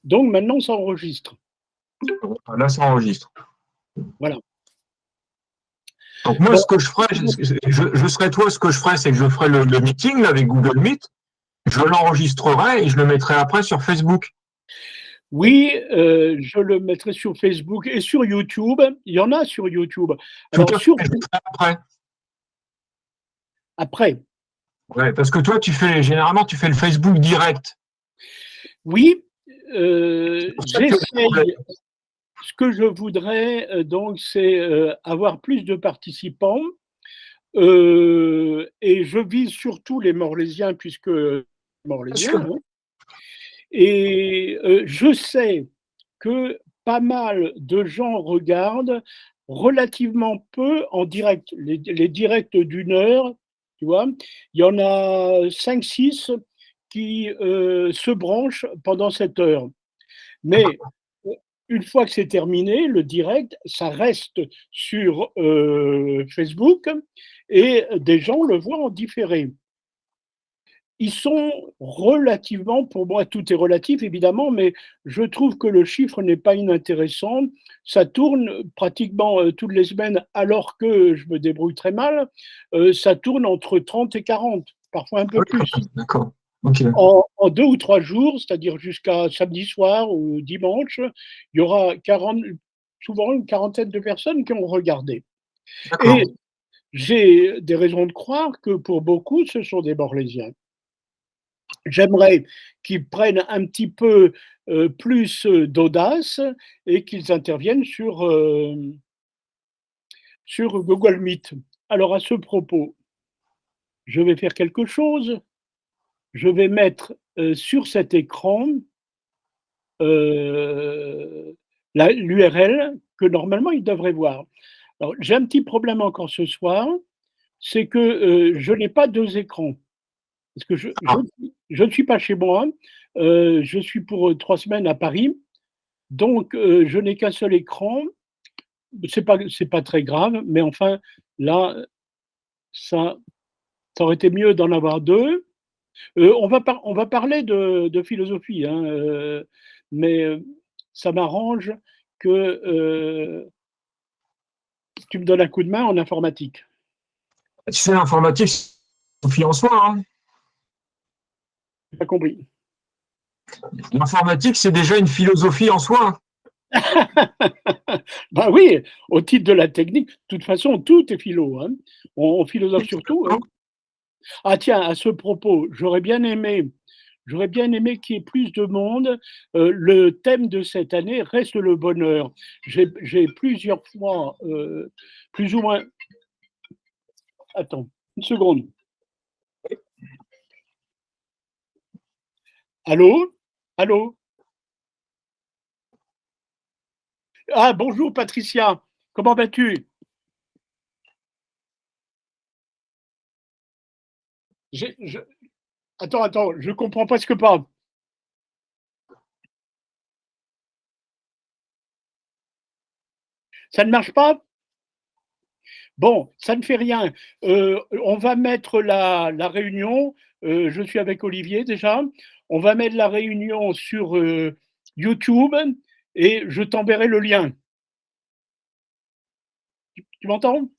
Donc maintenant, ça enregistre. Là, ça enregistre. Voilà. Donc moi, Bon, ce que je ferais, je serais toi, ce que je ferais, c'est que je ferais le meeting là, avec Google Meet, je l'enregistrerai et je le mettrai après sur Facebook. oui, je le mettrai sur Facebook et sur YouTube. Il y en a sur YouTube. Tout Alors à fait, sur je le ferai après. après, Ouais, parce que toi, généralement, tu fais le Facebook direct. oui, C'est pour ça que tu as des problèmes. j'essaye. Ce que je voudrais, donc, c'est, avoir plus de participants, et je vise surtout les Morlaisiens puisque Bien Morlaisiens, sûr. hein, et je sais que pas mal de gens regardent, relativement peu en direct. Les directs d'1 heure, tu vois? Il y en a 5-6 qui, se branchent pendant cette heure. Mais une fois que c'est terminé, le direct, ça reste sur, Facebook et des gens le voient en différé. Ils sont relativement, pour moi tout est relatif évidemment, mais je trouve que le chiffre n'est pas inintéressant. Ça tourne pratiquement, toutes les semaines alors que je me débrouille très mal, ça tourne entre 30 et 40, parfois un Ah peu oui, quand plus. même, d'accord. Ok. En 2 ou 3 jours, c'est-à-dire jusqu'à samedi soir ou dimanche, il y aura 40, souvent une quarantaine de personnes qui ont regardé et D'accord. j'ai des raisons de croire que pour beaucoup, ce sont des Morlaisiens. J'aimerais qu'ils prennent un petit peu, plus, d'audace et qu'ils interviennent sur Google Meet. Alors à ce propos, je vais faire quelque chose, je vais mettre, sur cet écran, heu, l'URL que normalement ils devraient voir. Alors j'ai un petit problème encore ce soir, c'est que, je n'ai pas 2 écrans. Parce que Ah, je ne suis pas chez moi, je suis pour, 3 semaines à Paris, donc je n'ai qu'un seul écran. C'est pas très grave, mais enfin là, ça ça aurait été mieux d'en avoir 2. On va parler de philosophie, hein, mais ça m'arrange que, tu me donnes un coup de main en informatique. tu sais, l'informatique, c'est une philosophie en soi. Hein. J'ai pas compris. L'informatique, c'est déjà une philosophie en soi. Bah oui, au titre de la technique, de toute façon, tout est philo, hein. On philosophe sur tout, hein. Hein. Ah tiens, à ce propos, j'aurais bien aimé qu'il y ait plus de monde. Le thème de cette année reste le bonheur. J'ai plusieurs fois, plus ou moins, attends, une seconde. Allô? Allô? Ah bonjour Patricia, comment vas-tu? J'ai je attends, je comprends presque pas. Ça ne marche pas? Bon, ça ne fait rien. On va mettre la réunion, je suis avec Olivier déjà. On va mettre la réunion sur, YouTube et je t'enverrai le lien. Tu m'entends?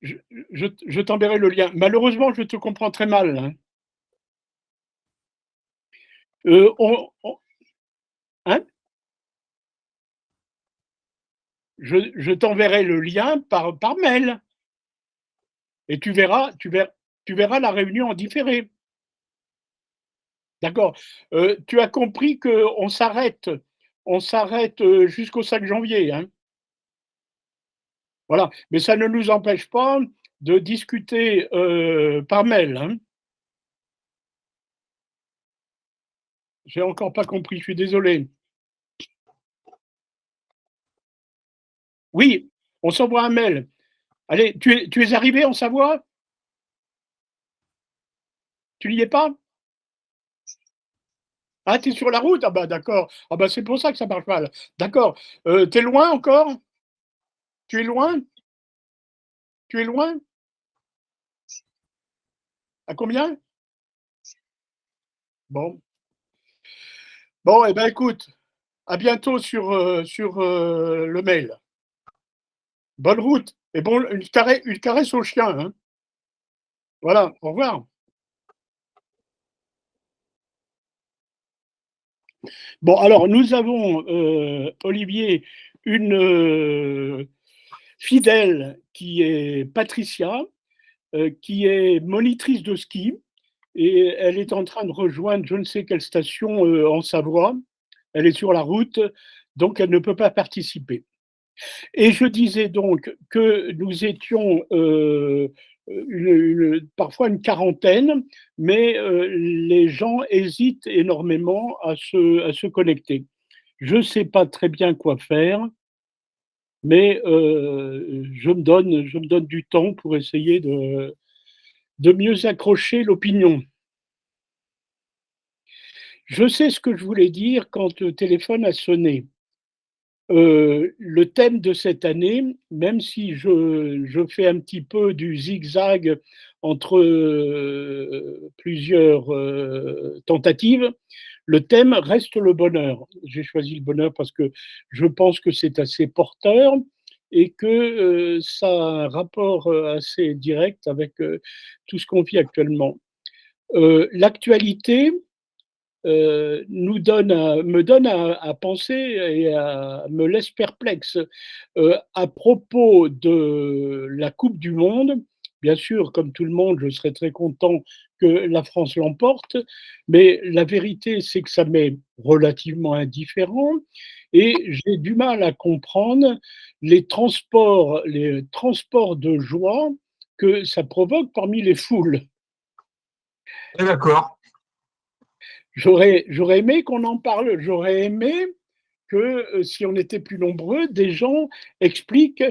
Je je t'enverrai le lien. Malheureusement, je te comprends très mal, hein. On hein? Je t'enverrai le lien par mail et tu verras la réunion en différé. D'accord. Tu as compris qu'on s'arrête, jusqu'au 5 janvier, hein? Voilà, mais ça ne nous empêche pas de discuter, par mail, hein? J'ai encore pas compris, je suis désolé. Oui, on s'envoie un mail. Allez, tu es arrivé en Savoie? Tu n'y es pas? Ah, tu es sur la route? Ah bah d'accord. Ah bah, c'est pour ça que ça marche mal. D'accord. Tu es loin encore? Tu es loin? Tu es loin? À combien? Bon. Bon, eh ben, écoute, à bientôt sur le mail. Bonne route et bon, une caresse au chien, hein. Voilà, au revoir. Bon, alors, nous avons, Olivier, une fidèle qui est Patricia, qui est monitrice de ski et elle est en train de rejoindre je ne sais quelle station en Savoie. Elle est sur la route, donc elle ne peut pas participer. Et je disais donc que nous étions parfois une quarantaine, mais les gens hésitent énormément à se connecter. Je ne sais pas très bien quoi faire, mais je me donne du temps pour essayer de mieux accrocher l'opinion. Je sais ce que je voulais dire quand le téléphone a sonné. Le thème de cette année, même si je fais un petit peu du zigzag entre plusieurs tentatives, le thème reste le bonheur. J'ai choisi le bonheur parce que je pense que c'est assez porteur et que ça a un rapport assez direct avec tout ce qu'on vit actuellement. L'actualité, me donne à penser et me laisse perplexe. À propos de la coupe du monde, bien sûr, comme tout le monde, je serais très content que la France l'emporte, mais la vérité, c'est que ça m'est relativement indifférent et j'ai du mal à comprendre les transports de joie que ça provoque parmi les foules. D'accord. J'aurais aimé qu'on en parle, j'aurais aimé que, si on était plus nombreux, des gens expliquent,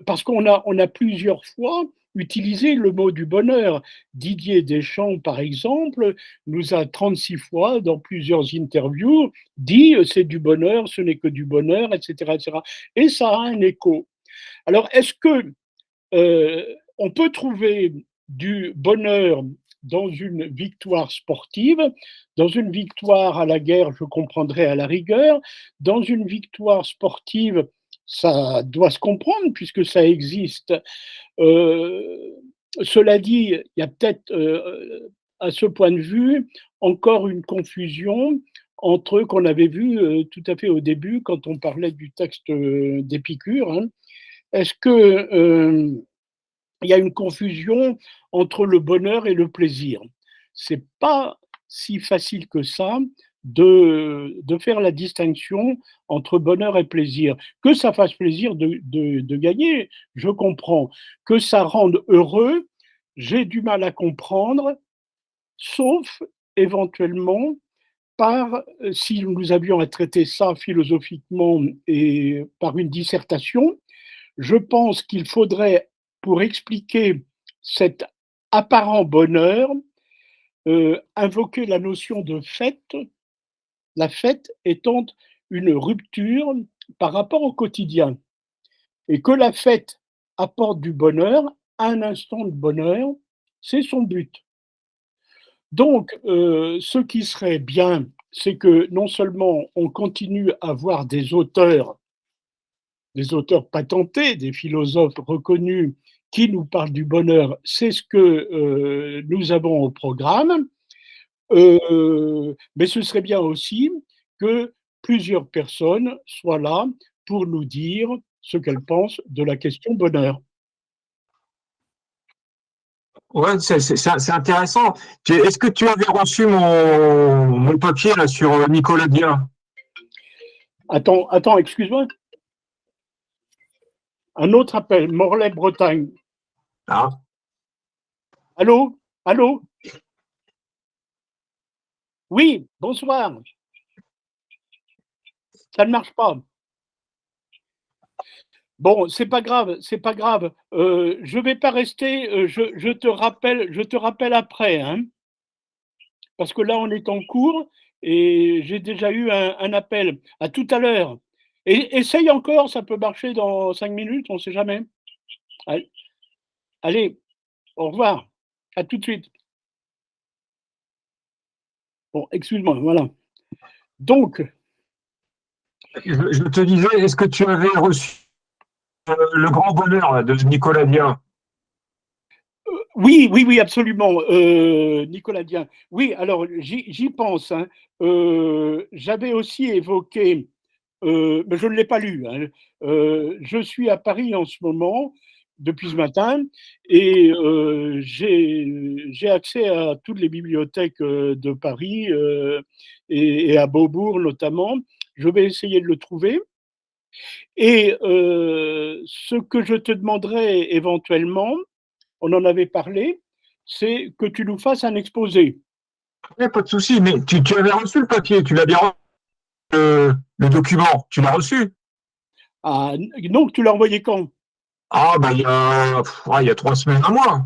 parce on a plusieurs fois utilisé le mot du bonheur. Didier Deschamps, par exemple, nous a 36 fois, dans plusieurs interviews, dit, «C'est du bonheur, ce n'est que du bonheur» et cetera et cetera et ça a un écho. Alors est-ce que on peut trouver du bonheur dans une victoire sportive, dans une victoire à la guerre, je comprendrais à la rigueur, dans une victoire sportive, ça doit se comprendre puisque ça existe. Euh, Cela dit, il y a peut-être à ce point de vue encore une confusion entre qu'on avait vu tout à fait au début quand on parlait du texte d'Épicure. Hein. Est-ce que il y a une confusion entre le bonheur et le plaisir. C'est pas si facile que ça de faire la distinction entre bonheur et plaisir. Que ça fasse plaisir de gagner, je comprends. Que ça rende heureux, j'ai du mal à comprendre, sauf éventuellement par, si nous avions à traiter ça philosophiquement et par une dissertation, je pense qu'il faudrait, pour expliquer cet apparent bonheur, invoquer la notion de fête, la fête étant une rupture par rapport au quotidien. Et que la fête apporte du bonheur, un instant de bonheur, c'est son but. Donc, ce qui serait bien, c'est que non seulement on continue à avoir des auteurs patentés, des philosophes reconnus qui nous parlent du bonheur, c'est ce que nous avons au programme. Mais ce serait bien aussi que plusieurs personnes soient là pour nous dire ce qu'elles pensent de la question bonheur. Ouais, c'est intéressant. Est-ce que tu avais reçu mon papier là sur Nicolas Dia? Attends, excuse-moi. Un autre appel, Morlaix-Bretagne. Ah. Allô? Allô? Oui, bonsoir. Ça ne marche pas. Bon, c'est pas grave, c'est pas grave. Je vais pas rester. Je te rappelle après, hein, parce que là on est en cours et j'ai déjà eu un appel. À tout à l'heure. Et essaye encore, ça peut marcher dans 5 minutes, on ne sait jamais. Allez, au revoir. À tout de suite. Bon, excuse-moi, voilà. Donc, Je te disais, est-ce que tu avais reçu le grand bonheur là, de Nicolas Dia? oui, oui, oui, absolument, Nicolas Dien. Oui, alors j'y pense, hein. J'avais aussi évoqué, mais je ne l'ai pas lu, hein. Je suis à Paris en ce moment, depuis ce matin, et j'ai accès à toutes les bibliothèques de Paris et à Beaubourg notamment. Je vais essayer de le trouver. Et ce que je te demanderais éventuellement, on en avait parlé, c'est que tu nous fasses un exposé. Ouais, pas de souci, mais tu avais reçu le papier, tu l'as bien reçu, le document, tu l'as reçu? Ah, donc, tu l'as envoyé quand? Ah, bah, il y a 3 semaines, un mois.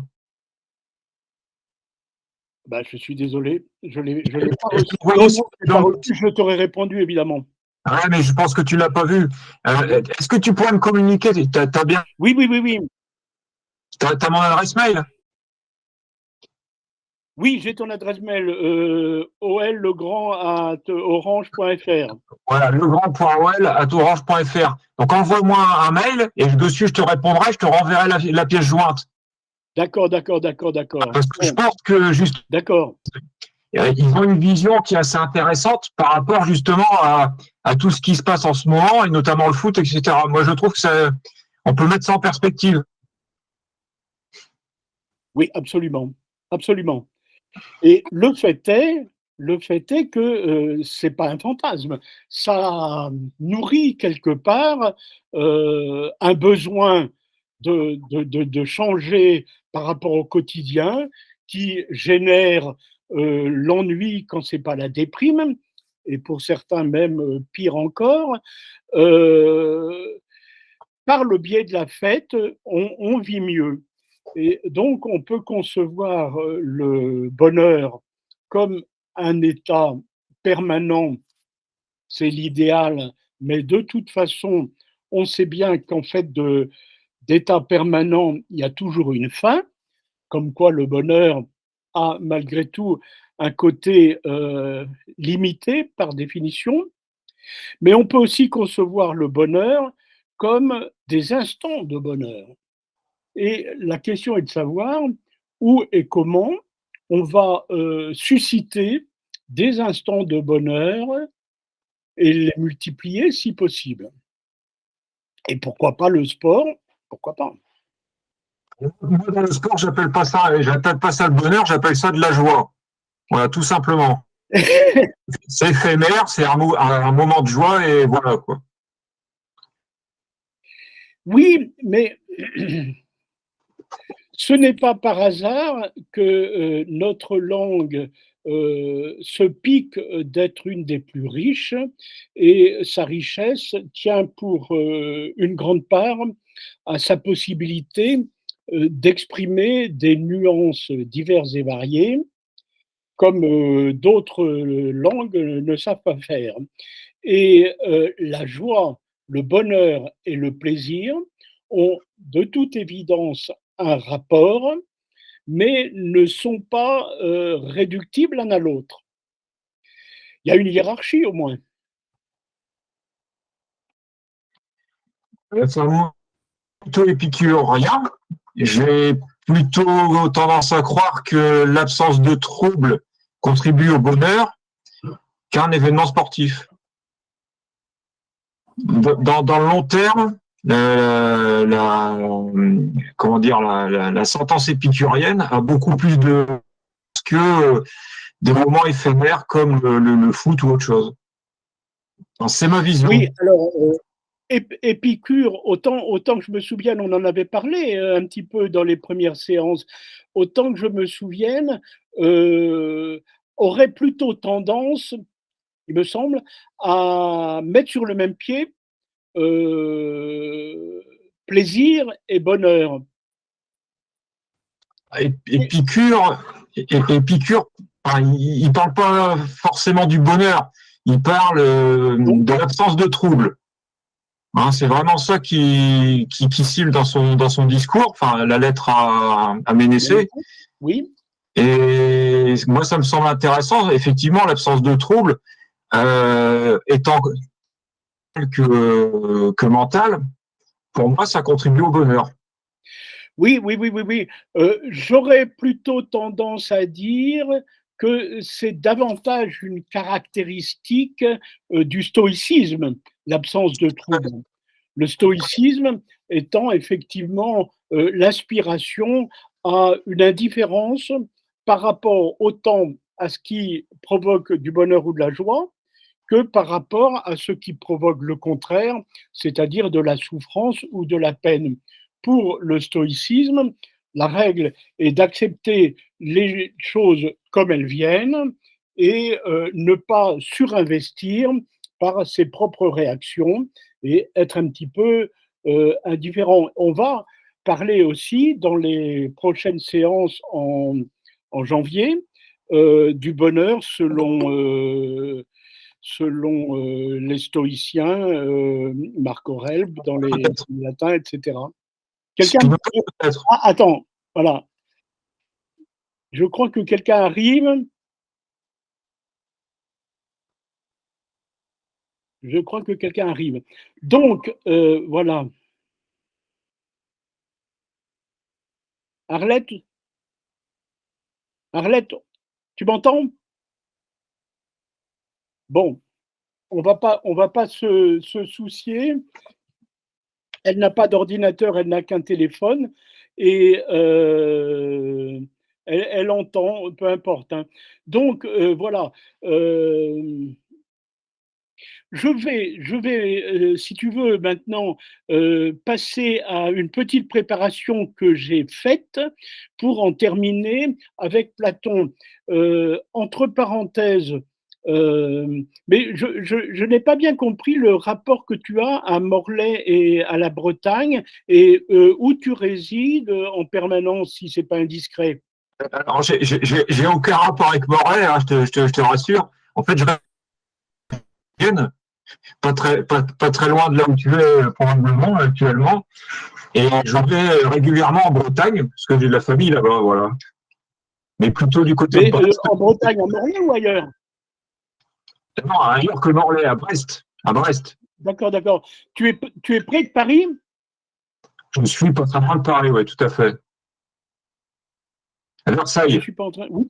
Bah, je suis désolé, je l'ai pas Et reçu. tu vois Non, aussi non, je l'ai pas dans- reçu, je t'aurais répondu évidemment. Ouais, mais je pense que tu l'as pas vu. Est-ce que tu pourrais me communiquer? T'as bien, Oui, oui, oui, oui. t'as mon adresse mail? Oui, j'ai ton adresse mail, ollegrand@orange.fr. Voilà, legrand.ol@orange.fr. Donc envoie-moi un mail et dessus je te répondrai, je te renverrai la pièce jointe. D'accord, d'accord, d'accord, d'accord. Parce que je Bon, pense que juste d'accord. ils ont une vision qui est assez intéressante par rapport justement à tout ce qui se passe en ce moment et notamment le foot, etc. Moi je trouve que ça, on peut mettre ça en perspective. Oui, absolument, absolument. Et le fait est que c'est pas un fantasme. Ça nourrit quelque part un besoin de changer par rapport au quotidien qui génère l'ennui quand c'est pas la déprime, et pour certains même pire encore. Euh, Par le biais de la fête, on vit mieux. Et donc, on peut concevoir le bonheur comme un état permanent, c'est l'idéal, mais de toute façon, on sait bien qu'en fait, d'état permanent, il y a toujours une fin, comme quoi le bonheur a malgré tout un côté limité par définition, mais on peut aussi concevoir le bonheur comme des instants de bonheur. Et la question est de savoir où et comment on va susciter des instants de bonheur et les multiplier si possible. Et pourquoi pas le sport? Pourquoi pas? Moi dans le sport, j'appelle pas ça le bonheur, j'appelle ça de la joie. Voilà, tout simplement. C'est éphémère, c'est un moment de joie et voilà quoi. Oui, mais ce n'est pas par hasard que notre langue se pique d'être une des plus riches, et sa richesse tient pour une grande part à sa possibilité d'exprimer des nuances diverses et variées, comme d'autres langues ne savent pas faire. Et la joie, le bonheur et le plaisir ont de toute évidence un rapport, mais ne sont pas réductibles l'un à l'autre. Il y a une hiérarchie au moins. C'est un moment plutôt épicurien. J'ai plutôt tendance à croire que l'absence de trouble contribue au bonheur qu'un événement sportif. Dans le long terme, comment dire, la sentence épicurienne a beaucoup plus de que des moments éphémères comme le foot ou autre chose. C'est ma vision. Oui, alors Épicure, autant que je me souvienne, on en avait parlé un petit peu dans les premières séances, autant que je me souvienne, euh, aurait plutôt tendance, il me semble, à mettre sur le même pied plaisir et bonheur. Épicure, Épicure, enfin, il parle pas forcément du bonheur, il parle Non. de l'absence de trouble. Hein, c'est vraiment ça qui cible dans son discours, enfin la lettre à Ménécée. Oui, Et moi, ça me semble intéressant. Effectivement, l'absence de trouble, étant que mentale, pour moi, ça contribue au bonheur. Oui, oui, oui, oui, oui. J'aurais plutôt tendance à dire que c'est davantage une caractéristique du stoïcisme, l'absence de trouble. Le stoïcisme étant effectivement l'aspiration à une indifférence par rapport autant à ce qui provoque du bonheur ou de la joie que par rapport à ce qui provoque le contraire, c'est-à-dire de la souffrance ou de la peine. Pour le stoïcisme, la règle est d'accepter les choses comme elles viennent et ne pas surinvestir par ses propres réactions et être un petit peu indifférent. On va parler aussi dans les prochaines séances en janvier du bonheur selon les stoïciens, Marc Aurèle, dans les latins, etc. Quelqu'un. Ah, attends, voilà. Je crois que quelqu'un arrive. Je crois que quelqu'un arrive. Donc, voilà. Arlette, Arlette, tu m'entends? Bon, on va pas se soucier. Elle n'a pas d'ordinateur, elle n'a qu'un téléphone et elle entend, peu importe. Hein. Donc, voilà. Je vais si tu veux, maintenant, passer à une petite préparation que j'ai faite pour en terminer avec Platon. Entre parenthèses, mais je n'ai pas bien compris le rapport que tu as à Morlaix et à la Bretagne et où tu résides en permanence, si c'est pas indiscret. Alors, j'ai aucun rapport avec Morlaix, hein, je te rassure. En fait, je viens pas très loin de là où tu es probablement actuellement. Et je vais régulièrement en Bretagne, parce que j'ai de la famille là-bas, voilà. Mais plutôt du côté de Mais Brest. en Bretagne, à Morlaix ou ailleurs? Non, ailleurs que Morlaix, à Brest. À Brest. D'accord, d'accord. Tu es près de Paris? Je suis pas très loin de Paris, oui, tout à fait. À Je Versailles. suis pas en train. Oui.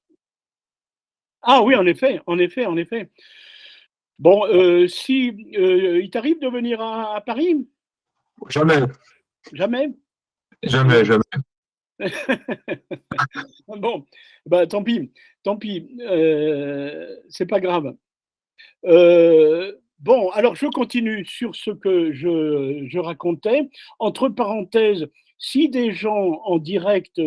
Ah oui, en effet, en effet, en effet. Bon, si il t'arrive de venir à Paris? Jamais, Jamais? jamais, jamais. Bon, bah tant pis, c'est pas grave. Bon, alors je continue sur ce que je racontais. Entre parenthèses, si des gens en direct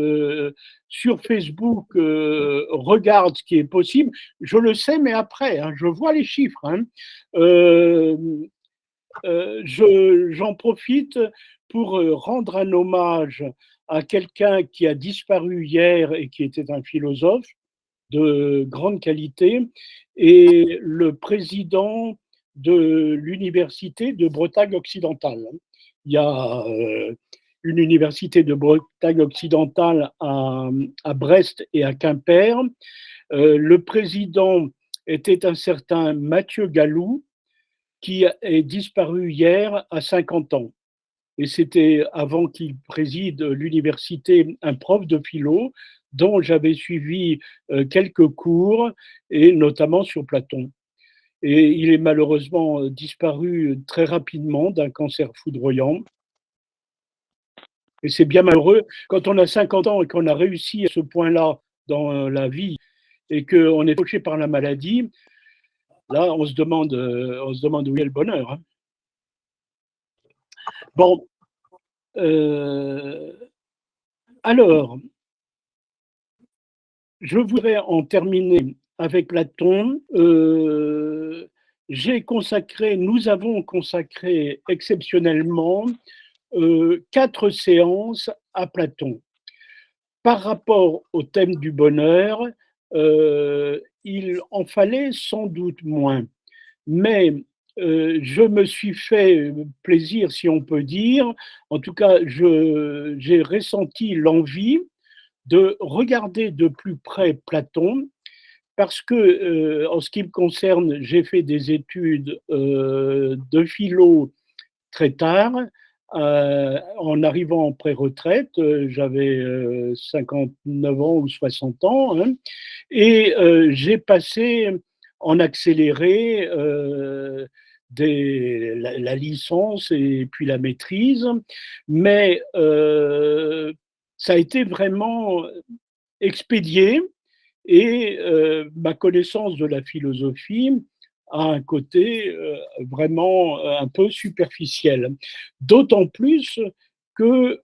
sur Facebook regardent ce qui est possible, je le sais, mais après, hein, je vois les chiffres. Hein. Euh, j'en profite pour rendre un hommage à quelqu'un qui a disparu hier et qui était un philosophe de grande qualité, et le président de l'université de Bretagne occidentale. Il y a une université de Bretagne occidentale à Brest et à Quimper. Le président était un certain Mathieu Gallou, qui est disparu hier à 50 ans. Et c'était avant qu'il préside l'université, un prof de philo dont j'avais suivi quelques cours, et notamment sur Platon. Et il est malheureusement disparu très rapidement d'un cancer foudroyant. Et c'est bien malheureux quand on a 50 ans et qu'on a réussi à ce point-là dans la vie et qu'on est touché par la maladie. Là, on se demande où est le bonheur. Hein. Bon, alors, je voudrais en terminer avec Platon. Nous avons consacré exceptionnellement 4 séances à Platon. Par rapport au thème du bonheur, il en fallait sans doute moins. Mais je me suis fait plaisir, si on peut dire. En tout cas, j'ai ressenti l'envie de regarder de plus près Platon, parce que, en ce qui me concerne, j'ai fait des études de philo très tard. En arrivant en pré-retraite, j'avais 59 ans ou 60 ans, hein, et j'ai passé en accéléré la licence et puis la maîtrise, mais ça a été vraiment expédié et ma connaissance de la philosophie a un côté vraiment un peu superficiel. D'autant plus que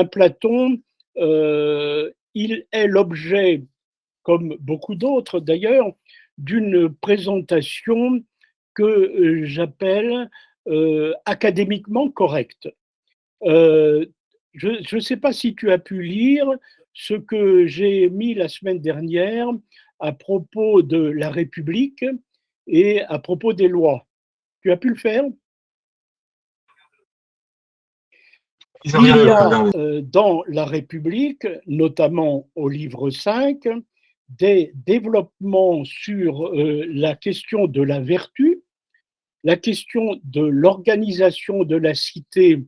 Platon, il est l'objet, comme beaucoup d'autres d'ailleurs, d'une présentation que j'appelle académiquement correcte. Euh, je ne sais pas si tu as pu lire ce que j'ai mis la semaine dernière à propos de la République et à propos des lois. Tu as pu le faire? Il y a dans la République, notamment au livre 5, des développements sur la question de la vertu, la question de l'organisation de la cité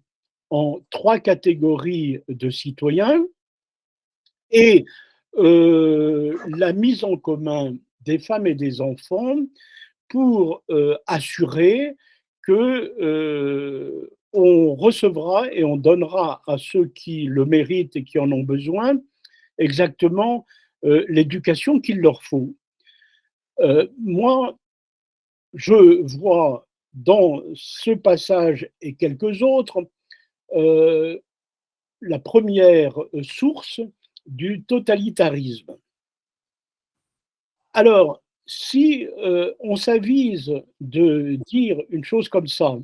en 3 catégories de citoyens et la mise en commun des femmes et des enfants pour assurer que on recevra et on donnera à ceux qui le méritent et qui en ont besoin exactement l'éducation qu'il leur faut. Moi, je vois dans ce passage et quelques autres la première source du totalitarisme. Alors, si on s'avise de dire une chose comme ça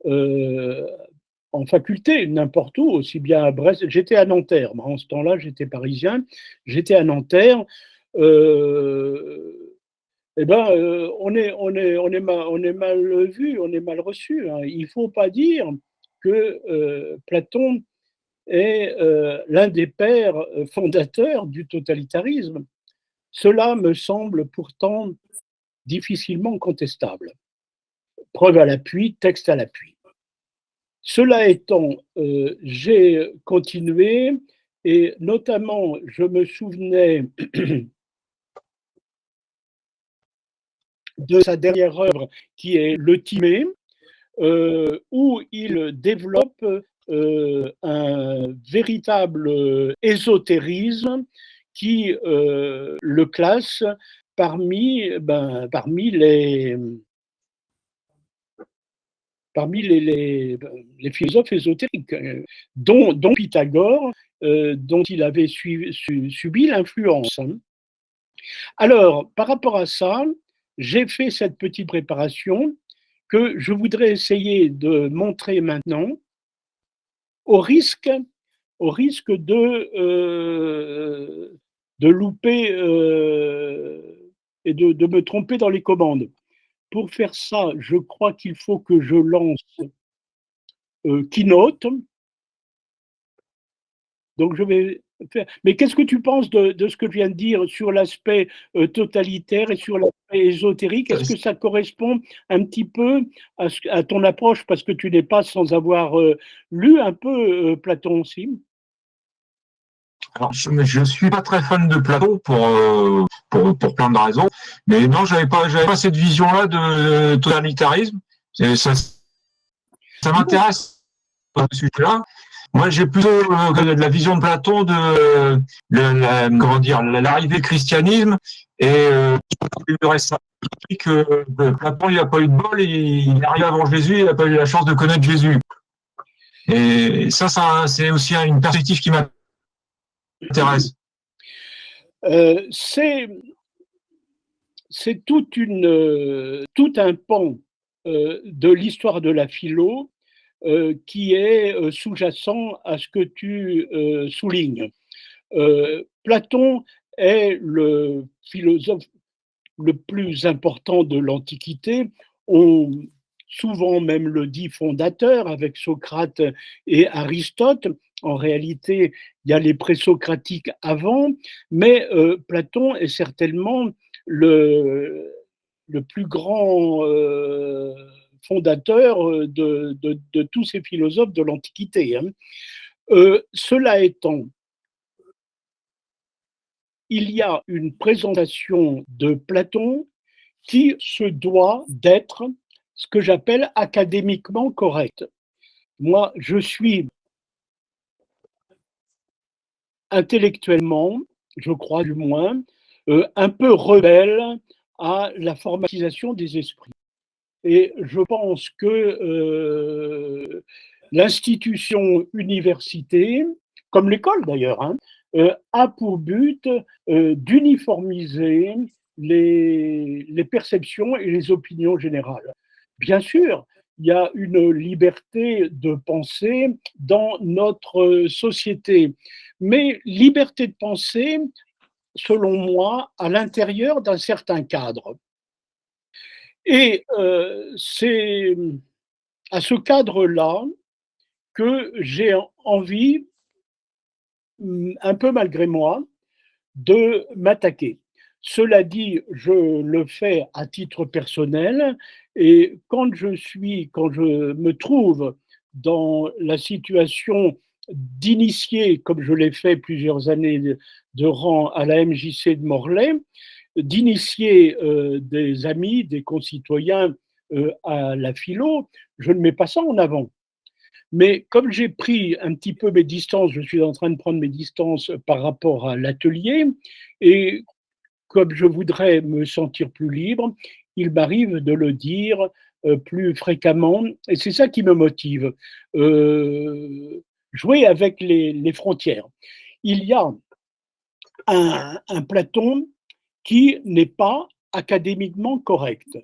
euh, en faculté, n'importe où, aussi bien à Brest, j'étais à Nanterre, en ce temps-là j'étais parisien, j'étais à Nanterre, eh ben, on est mal vu, on est mal reçu, hein. Il ne faut pas dire que Platon est l'un des pères fondateurs du totalitarisme. Cela me semble pourtant difficilement contestable. Preuve à l'appui, texte à l'appui. Cela étant, j'ai continué et notamment, je me souvenais de sa dernière œuvre qui est Le Timée, où il développe un véritable ésotérisme qui le classe parmi les philosophes ésotériques, dont Pythagore, dont il avait subi l'influence. Alors, par rapport à ça, j'ai fait cette petite préparation que je voudrais essayer de montrer maintenant, au risque, de louper et de me tromper dans les commandes. Pour faire ça, je crois qu'il faut que je lance Keynote. Donc je vais faire. Mais qu'est-ce que tu penses de ce que je viens de dire sur l'aspect totalitaire et sur l'aspect ésotérique? Est-ce que ça correspond un petit peu à ton approche, parce que tu n'es pas sans avoir lu un peu Platon aussi? Alors, je ne suis pas très fan de Platon pour plein de raisons, mais non, j'avais pas cette vision-là de totalitarisme. Ça m'intéresse ce sujet-là. Moi, j'ai plutôt la vision de Platon de l'arrivée du christianisme et que Platon, il n'a pas eu de bol, il est arrivé avant Jésus, il n'a pas eu la chance de connaître Jésus. Et ça c'est aussi une perspective qui m'intéresse. C'est tout un pan de l'histoire de la philo qui est sous-jacent à ce que tu soulignes. Platon est le philosophe le plus important de l'Antiquité. Souvent même le dit fondateur avec Socrate et Aristote, En réalité, il y a les présocratiques avant, mais Platon est certainement le plus grand fondateur de tous ces philosophes de l'Antiquité, hein. Cela étant, il y a une présentation de Platon qui se doit d'être ce que j'appelle académiquement correcte. Moi, je suis intellectuellement, je crois du moins, un peu rebelle à la formatisation des esprits. Et je pense que l'institution université, comme l'école d'ailleurs, hein, a pour but d'uniformiser les perceptions et les opinions générales. Bien sûr, il y a une liberté de penser dans notre société, mais liberté de penser, selon moi, à l'intérieur d'un certain cadre. Et c'est à ce cadre-là que j'ai envie, un peu malgré moi, de m'attaquer. Cela dit, je le fais à titre personnel et quand je me trouve dans la situation d'initier, comme je l'ai fait plusieurs années de rang à la MJC de Morlaix, d'initier des amis, des concitoyens à la philo, je ne mets pas ça en avant. Mais comme j'ai pris un petit peu mes distances, je suis en train de prendre mes distances par rapport à l'atelier, et comme je voudrais me sentir plus libre, il m'arrive de le dire plus fréquemment, et c'est ça qui me motive. Jouer avec les frontières. Il y a un Platon qui n'est pas académiquement correct.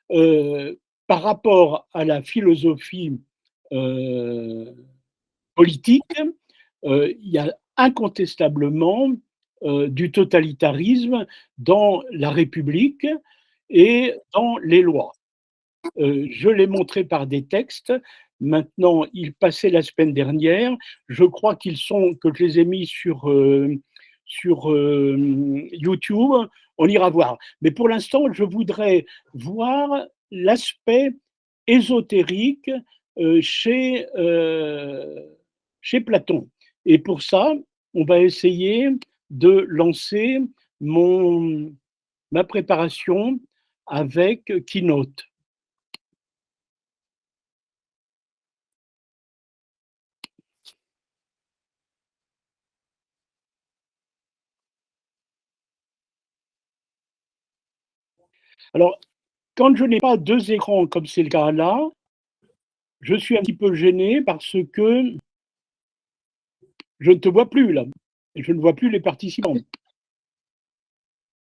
Par rapport à la philosophie politique, il y a incontestablement du totalitarisme dans la République et dans les lois. Je l'ai montré par des textes. Maintenant, ils passaient la semaine dernière. Je crois que je les ai mis sur YouTube. On ira voir. Mais pour l'instant, je voudrais voir l'aspect ésotérique chez Platon. Et pour ça, on va essayer de lancer ma préparation avec Keynote. Alors, quand je n'ai pas deux écrans comme c'est le cas là, je suis un petit peu gêné parce que je ne te vois plus là. Et je ne vois plus les participants.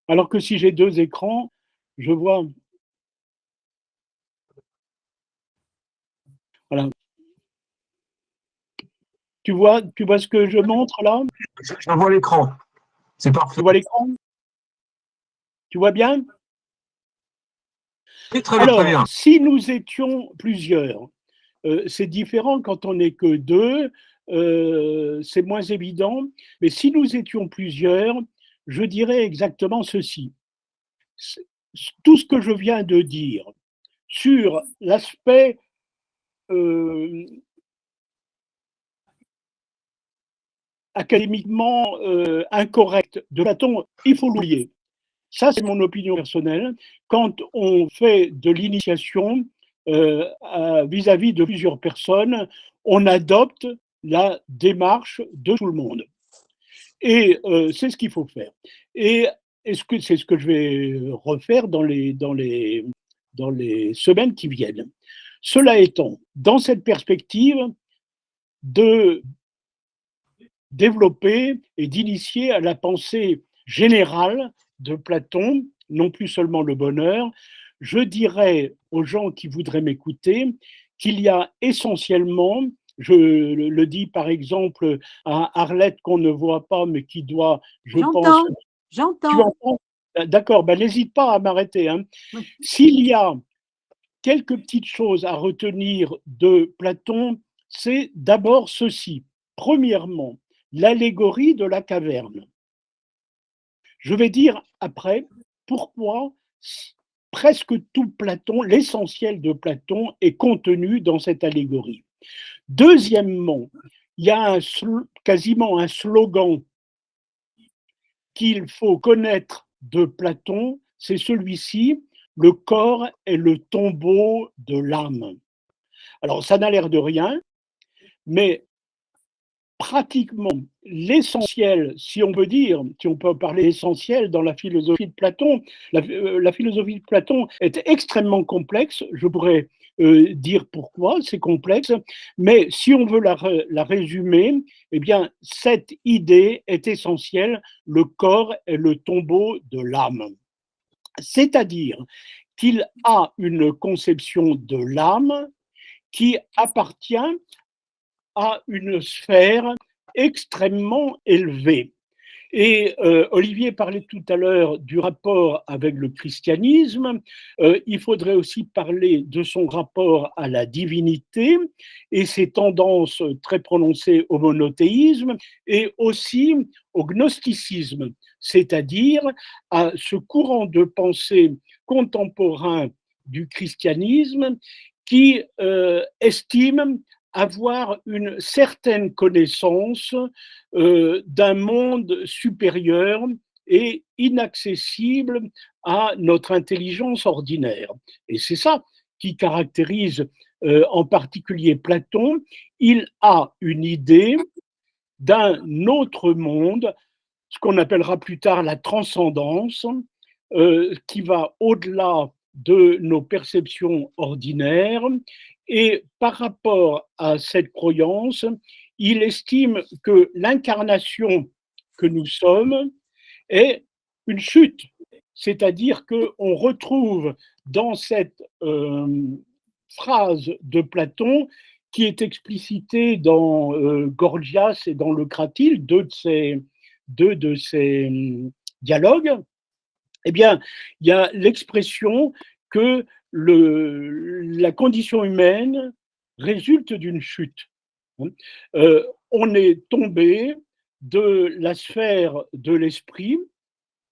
Alors que si j'ai deux écrans, je vois. Voilà. Tu vois ce que je montre là? Je vois l'écran. C'est parfait. Tu vois l'écran? Tu vois bien? Oui, très bien, très bien. Alors, si nous étions plusieurs, c'est différent quand on n'est que deux, c'est moins évident. Mais si nous étions plusieurs, je dirais exactement ceci. Tout ce que je viens de dire sur l'aspect académiquement incorrect de Platon, il faut l'oublier. Ça, c'est mon opinion personnelle. Quand on fait de l'initiation vis-à-vis de plusieurs personnes, on adopte la démarche de tout le monde. Et c'est ce qu'il faut faire. Et c'est ce que je vais refaire dans les semaines qui viennent. Cela étant, dans cette perspective de développer et d'initier à la pensée générale de Platon, non plus seulement le bonheur, je dirais aux gens qui voudraient m'écouter qu'il y a essentiellement, je le dis par exemple à Arlette qu'on ne voit pas mais qui doit, je pense… J'entends. Tu entends? D'accord, ben n'hésite pas à m'arrêter, hein. S'il y a quelques petites choses à retenir de Platon, c'est d'abord ceci. premièrement, l'allégorie de la caverne. Je vais dire après pourquoi presque tout Platon, l'essentiel de Platon est contenu dans cette allégorie. Deuxièmement, il y a quasiment un slogan qu'il faut connaître de Platon, c'est celui-ci: le corps est le tombeau de l'âme. Alors ça n'a l'air de rien, mais pratiquement l'essentiel, si on peut dire, si on peut parler essentiel dans la philosophie de Platon, la philosophie de Platon est extrêmement complexe. Je pourrais dire pourquoi c'est complexe, mais si on veut la résumer, eh bien, cette idée est essentielle: le corps est le tombeau de l'âme. C'est-à-dire qu'il a une conception de l'âme qui appartient à une sphère extrêmement élevée. Et Olivier parlait tout à l'heure du rapport avec le christianisme. Il faudrait aussi parler de son rapport à la divinité et ses tendances très prononcées au monothéisme et aussi au gnosticisme, c'est-à-dire à ce courant de pensée contemporain du christianisme qui estime avoir une certaine connaissance d'un monde supérieur et inaccessible à notre intelligence ordinaire. Et c'est ça qui caractérise en particulier Platon. Il a une idée d'un autre monde, ce qu'on appellera plus tard la transcendance, qui va au-delà de nos perceptions ordinaires. Et par rapport à cette croyance, il estime que l'incarnation que nous sommes est une chute, c'est-à-dire qu'on retrouve dans cette phrase de Platon, qui est explicitée dans Gorgias et dans le Cratyle, deux de ces dialogues, eh bien, il y a l'expression que la condition humaine résulte d'une chute. On est tombé de la sphère de l'esprit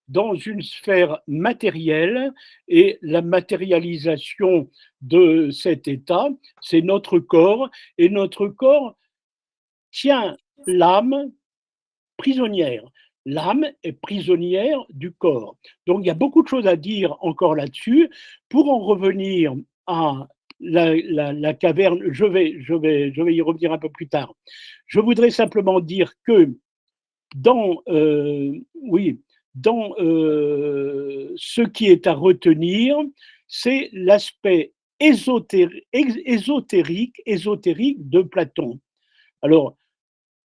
dans une sphère matérielle, et la matérialisation de cet état, c'est notre corps, et notre corps tient l'âme prisonnière. L'âme est prisonnière du corps. Donc il y a beaucoup de choses à dire encore là-dessus. Pour en revenir à la caverne, je vais y revenir un peu plus tard. Je voudrais simplement dire que dans ce qui est à retenir, c'est l'aspect ésotérique de Platon. Alors,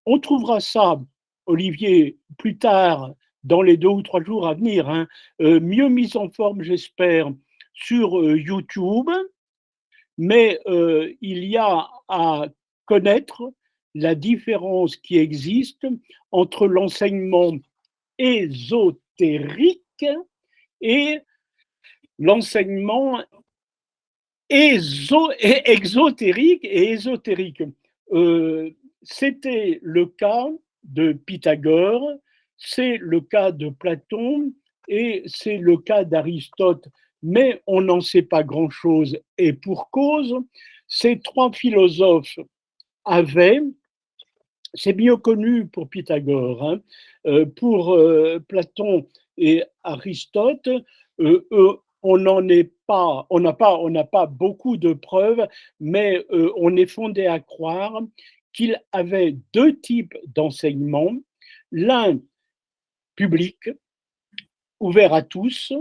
on trouvera ça, Olivier, plus tard, dans les 2 ou 3 jours à venir, hein, mieux mis en forme, j'espère, sur YouTube. Mais il y a à connaître la différence qui existe entre l'enseignement ésotérique et l'enseignement exotérique et ésotérique. C'était le cas de Pythagore, c'est le cas de Platon et c'est le cas d'Aristote, mais on n'en sait pas grand-chose, et pour cause. Ces 3 philosophes avaient, c'est mieux connu pour Pythagore, hein, pour Platon et Aristote, on n'a pas beaucoup de preuves, mais on est fondé à croire qu'il avait 2 types d'enseignements, l'un public, ouvert à tous,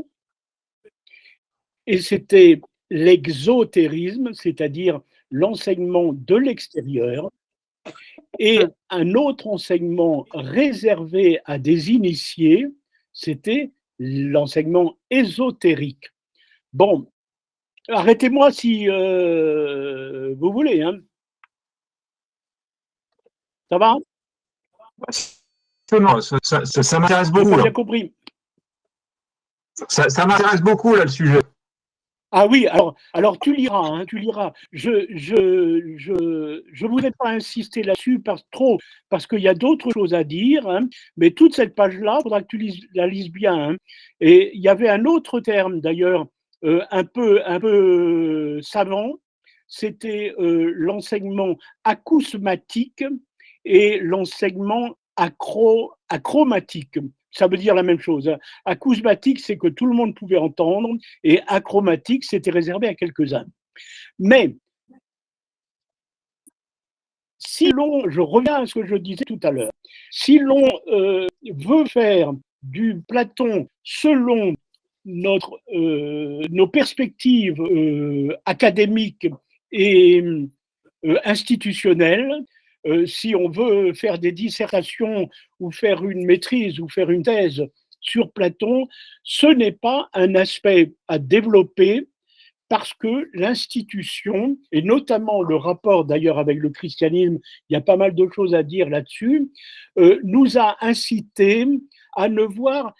et c'était l'exotérisme, c'est-à-dire l'enseignement de l'extérieur, et un autre enseignement réservé à des initiés, c'était l'enseignement ésotérique. Bon, arrêtez-moi si vous voulez, hein. Ça va? Ça m'intéresse beaucoup. J'ai bien compris. Ça m'intéresse beaucoup, là, le sujet. Ah oui, alors tu liras, hein, tu liras. Je voudrais pas insister là-dessus trop, parce qu'il y a d'autres choses à dire, hein, mais toute cette page-là, il faudra que tu la lises bien. Hein. Et il y avait un autre terme d'ailleurs, un peu savant, c'était l'enseignement acousmatique et l'enseignement achromatique. Ça veut dire la même chose. Hein. Acousmatique, c'est que tout le monde pouvait entendre, et achromatique, c'était réservé à quelques-uns. Mais si l'on, je reviens à ce que je disais tout à l'heure, si l'on veut faire du Platon selon nos perspectives académiques et institutionnelles, si on veut faire des dissertations ou faire une maîtrise ou faire une thèse sur Platon, ce n'est pas un aspect à développer parce que l'institution, et notamment le rapport d'ailleurs avec le christianisme, il y a pas mal de choses à dire là-dessus, nous a incité à ne voir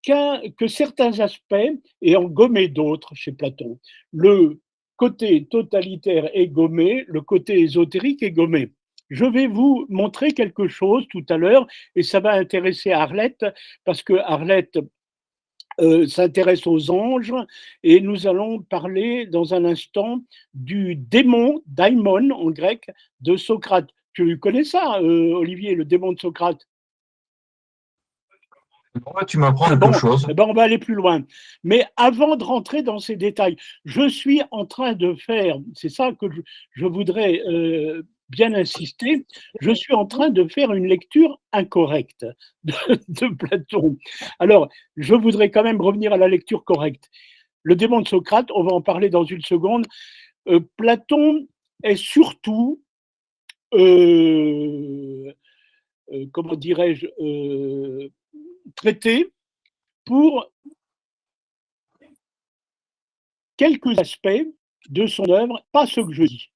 que certains aspects et en gommer d'autres chez Platon. Le côté totalitaire est gommé, le côté ésotérique est gommé. Je vais vous montrer quelque chose tout à l'heure et ça va intéresser Arlette parce que Arlette s'intéresse aux anges et nous allons parler dans un instant du démon, daimon en grec, de Socrate. Tu connais ça, Olivier, le démon de Socrate? Ouais, tu m'apprends quelque chose. Eh ben on va aller plus loin. Mais avant de rentrer dans ces détails, je suis en train de faire, c'est ça que je voudrais bien insister, je suis en train de faire une lecture incorrecte de Platon. Alors, je voudrais quand même revenir à la lecture correcte. Le démon de Socrate, on va en parler dans une seconde. Platon est surtout, comment dirais-je, traité pour quelques aspects de son œuvre, pas ce que je dis.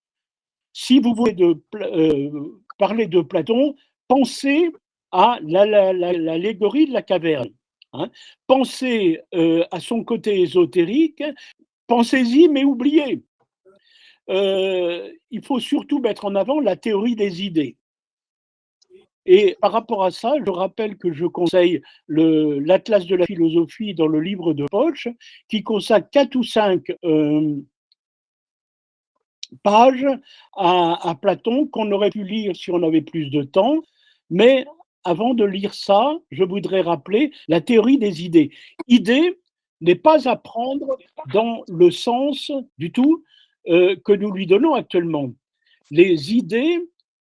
Si vous voulez parler de Platon, pensez à l'allégorie de la caverne. Hein. Pensez à son côté ésotérique, pensez-y, mais oubliez. Il faut surtout mettre en avant la théorie des idées. Et par rapport à ça, je rappelle que je conseille l'Atlas de la philosophie dans le livre de poche, qui consacre 4 ou 5 pages à Platon qu'on aurait pu lire si on avait plus de temps. Mais avant de lire ça, je voudrais rappeler la théorie des idées. Idée n'est pas à prendre dans le sens du tout que nous lui donnons actuellement. Les idées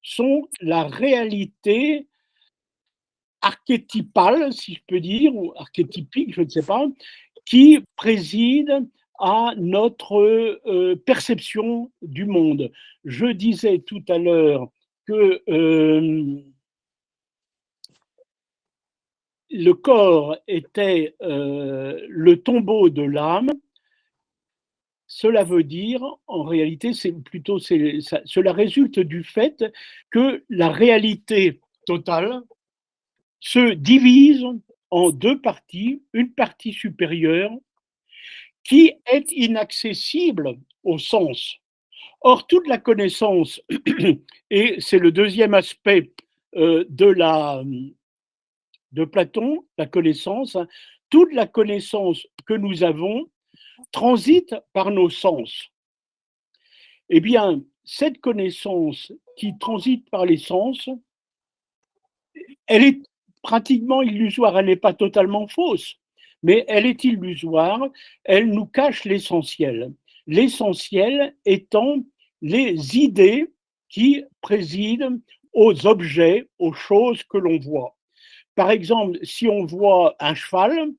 sont la réalité archétypale, si je peux dire, ou archétypique, je ne sais pas, qui préside à notre perception du monde. Je disais tout à l'heure que le corps était le tombeau de l'âme. Cela veut dire, en réalité, cela résulte du fait que la réalité totale se divise en deux parties, une partie supérieure qui est inaccessible au sens. Or, toute la connaissance, et c'est le deuxième aspect de Platon, la connaissance, toute la connaissance que nous avons transite par nos sens. Eh bien, cette connaissance qui transite par les sens, elle est pratiquement illusoire, elle n'est pas totalement fausse, mais elle est illusoire, elle nous cache l'essentiel. L'essentiel étant les idées qui président aux objets, aux choses que l'on voit. Par exemple, si on voit un cheval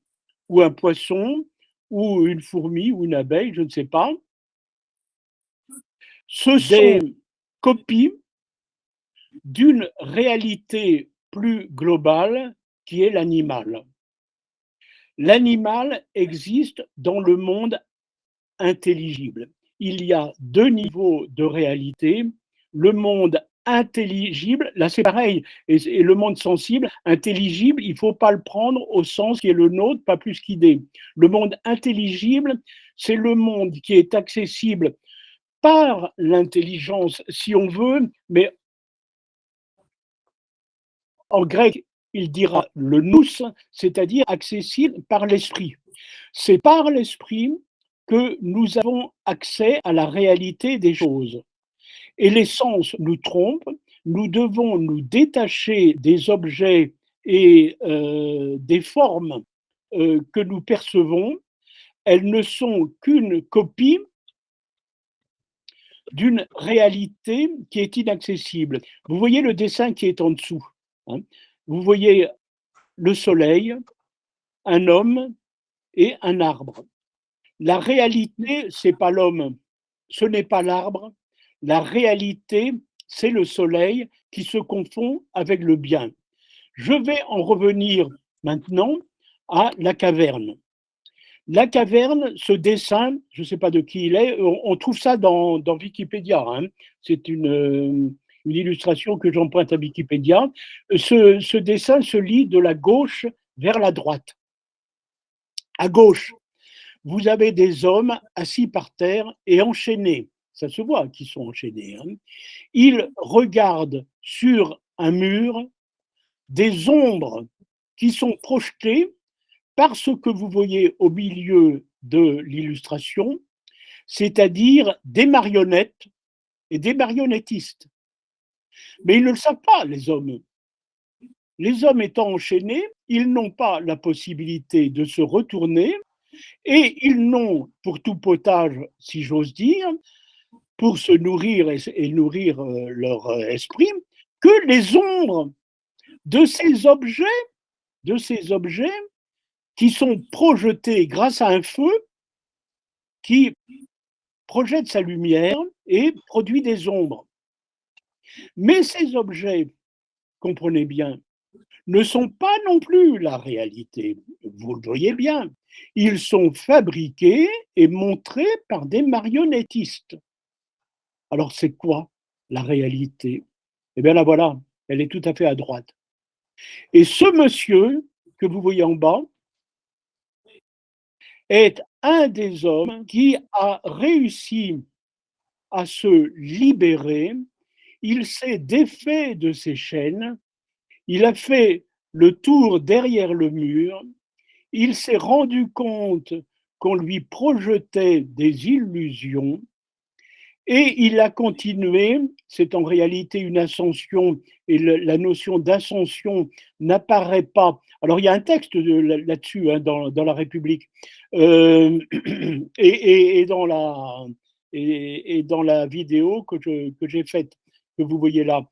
ou un poisson ou une fourmi ou une abeille, je ne sais pas, ce sont des copies d'une réalité plus globale qui est l'animal. L'animal existe dans le monde intelligible. Il y a deux niveaux de réalité. Le monde intelligible, là c'est pareil, et le monde sensible, intelligible, il ne faut pas le prendre au sens qui est le nôtre, pas plus qu'idée. Le monde intelligible, c'est le monde qui est accessible par l'intelligence, si on veut, mais en grec, il dira le nous, c'est-à-dire accessible par l'esprit. C'est par l'esprit que nous avons accès à la réalité des choses. Et les sens nous trompent, nous devons nous détacher des objets et des formes que nous percevons. Elles ne sont qu'une copie d'une réalité qui est inaccessible. Vous voyez le dessin qui est en dessous, hein. Vous voyez le soleil, un homme et un arbre. La réalité, c'est pas l'homme, ce n'est pas l'arbre. La réalité, c'est le soleil qui se confond avec le bien. Je vais en revenir maintenant à la caverne. La caverne, ce dessin, je ne sais pas de qui il est, on trouve ça dans Wikipédia, hein. C'est une illustration que j'emprunte à Wikipédia. Ce dessin se lit de la gauche vers la droite. À gauche, vous avez des hommes assis par terre et enchaînés. Ça se voit qu'ils sont enchaînés, hein. Ils regardent sur un mur des ombres qui sont projetées par ce que vous voyez au milieu de l'illustration, c'est-à-dire des marionnettes et des marionnettistes. Mais ils ne le savent pas, les hommes. Les hommes étant enchaînés, ils n'ont pas la possibilité de se retourner et ils n'ont, pour tout potage, si j'ose dire, pour se nourrir et nourrir leur esprit, que les ombres de ces objets qui sont projetés grâce à un feu qui projette sa lumière et produit des ombres. Mais ces objets, comprenez bien, ne sont pas non plus la réalité. Vous le voyez bien. Ils sont fabriqués et montrés par des marionnettistes. Alors c'est quoi la réalité? Eh bien la voilà, elle est tout à fait à droite. Et ce monsieur que vous voyez en bas est un des hommes qui a réussi à se libérer. Il s'est défait de ses chaînes, il a fait le tour derrière le mur, il s'est rendu compte qu'on lui projetait des illusions et il a continué. C'est en réalité une ascension et la notion d'ascension n'apparaît pas. Alors il y a un texte là-dessus, hein, dans la République et dans la vidéo que j'ai faite, que vous voyez là.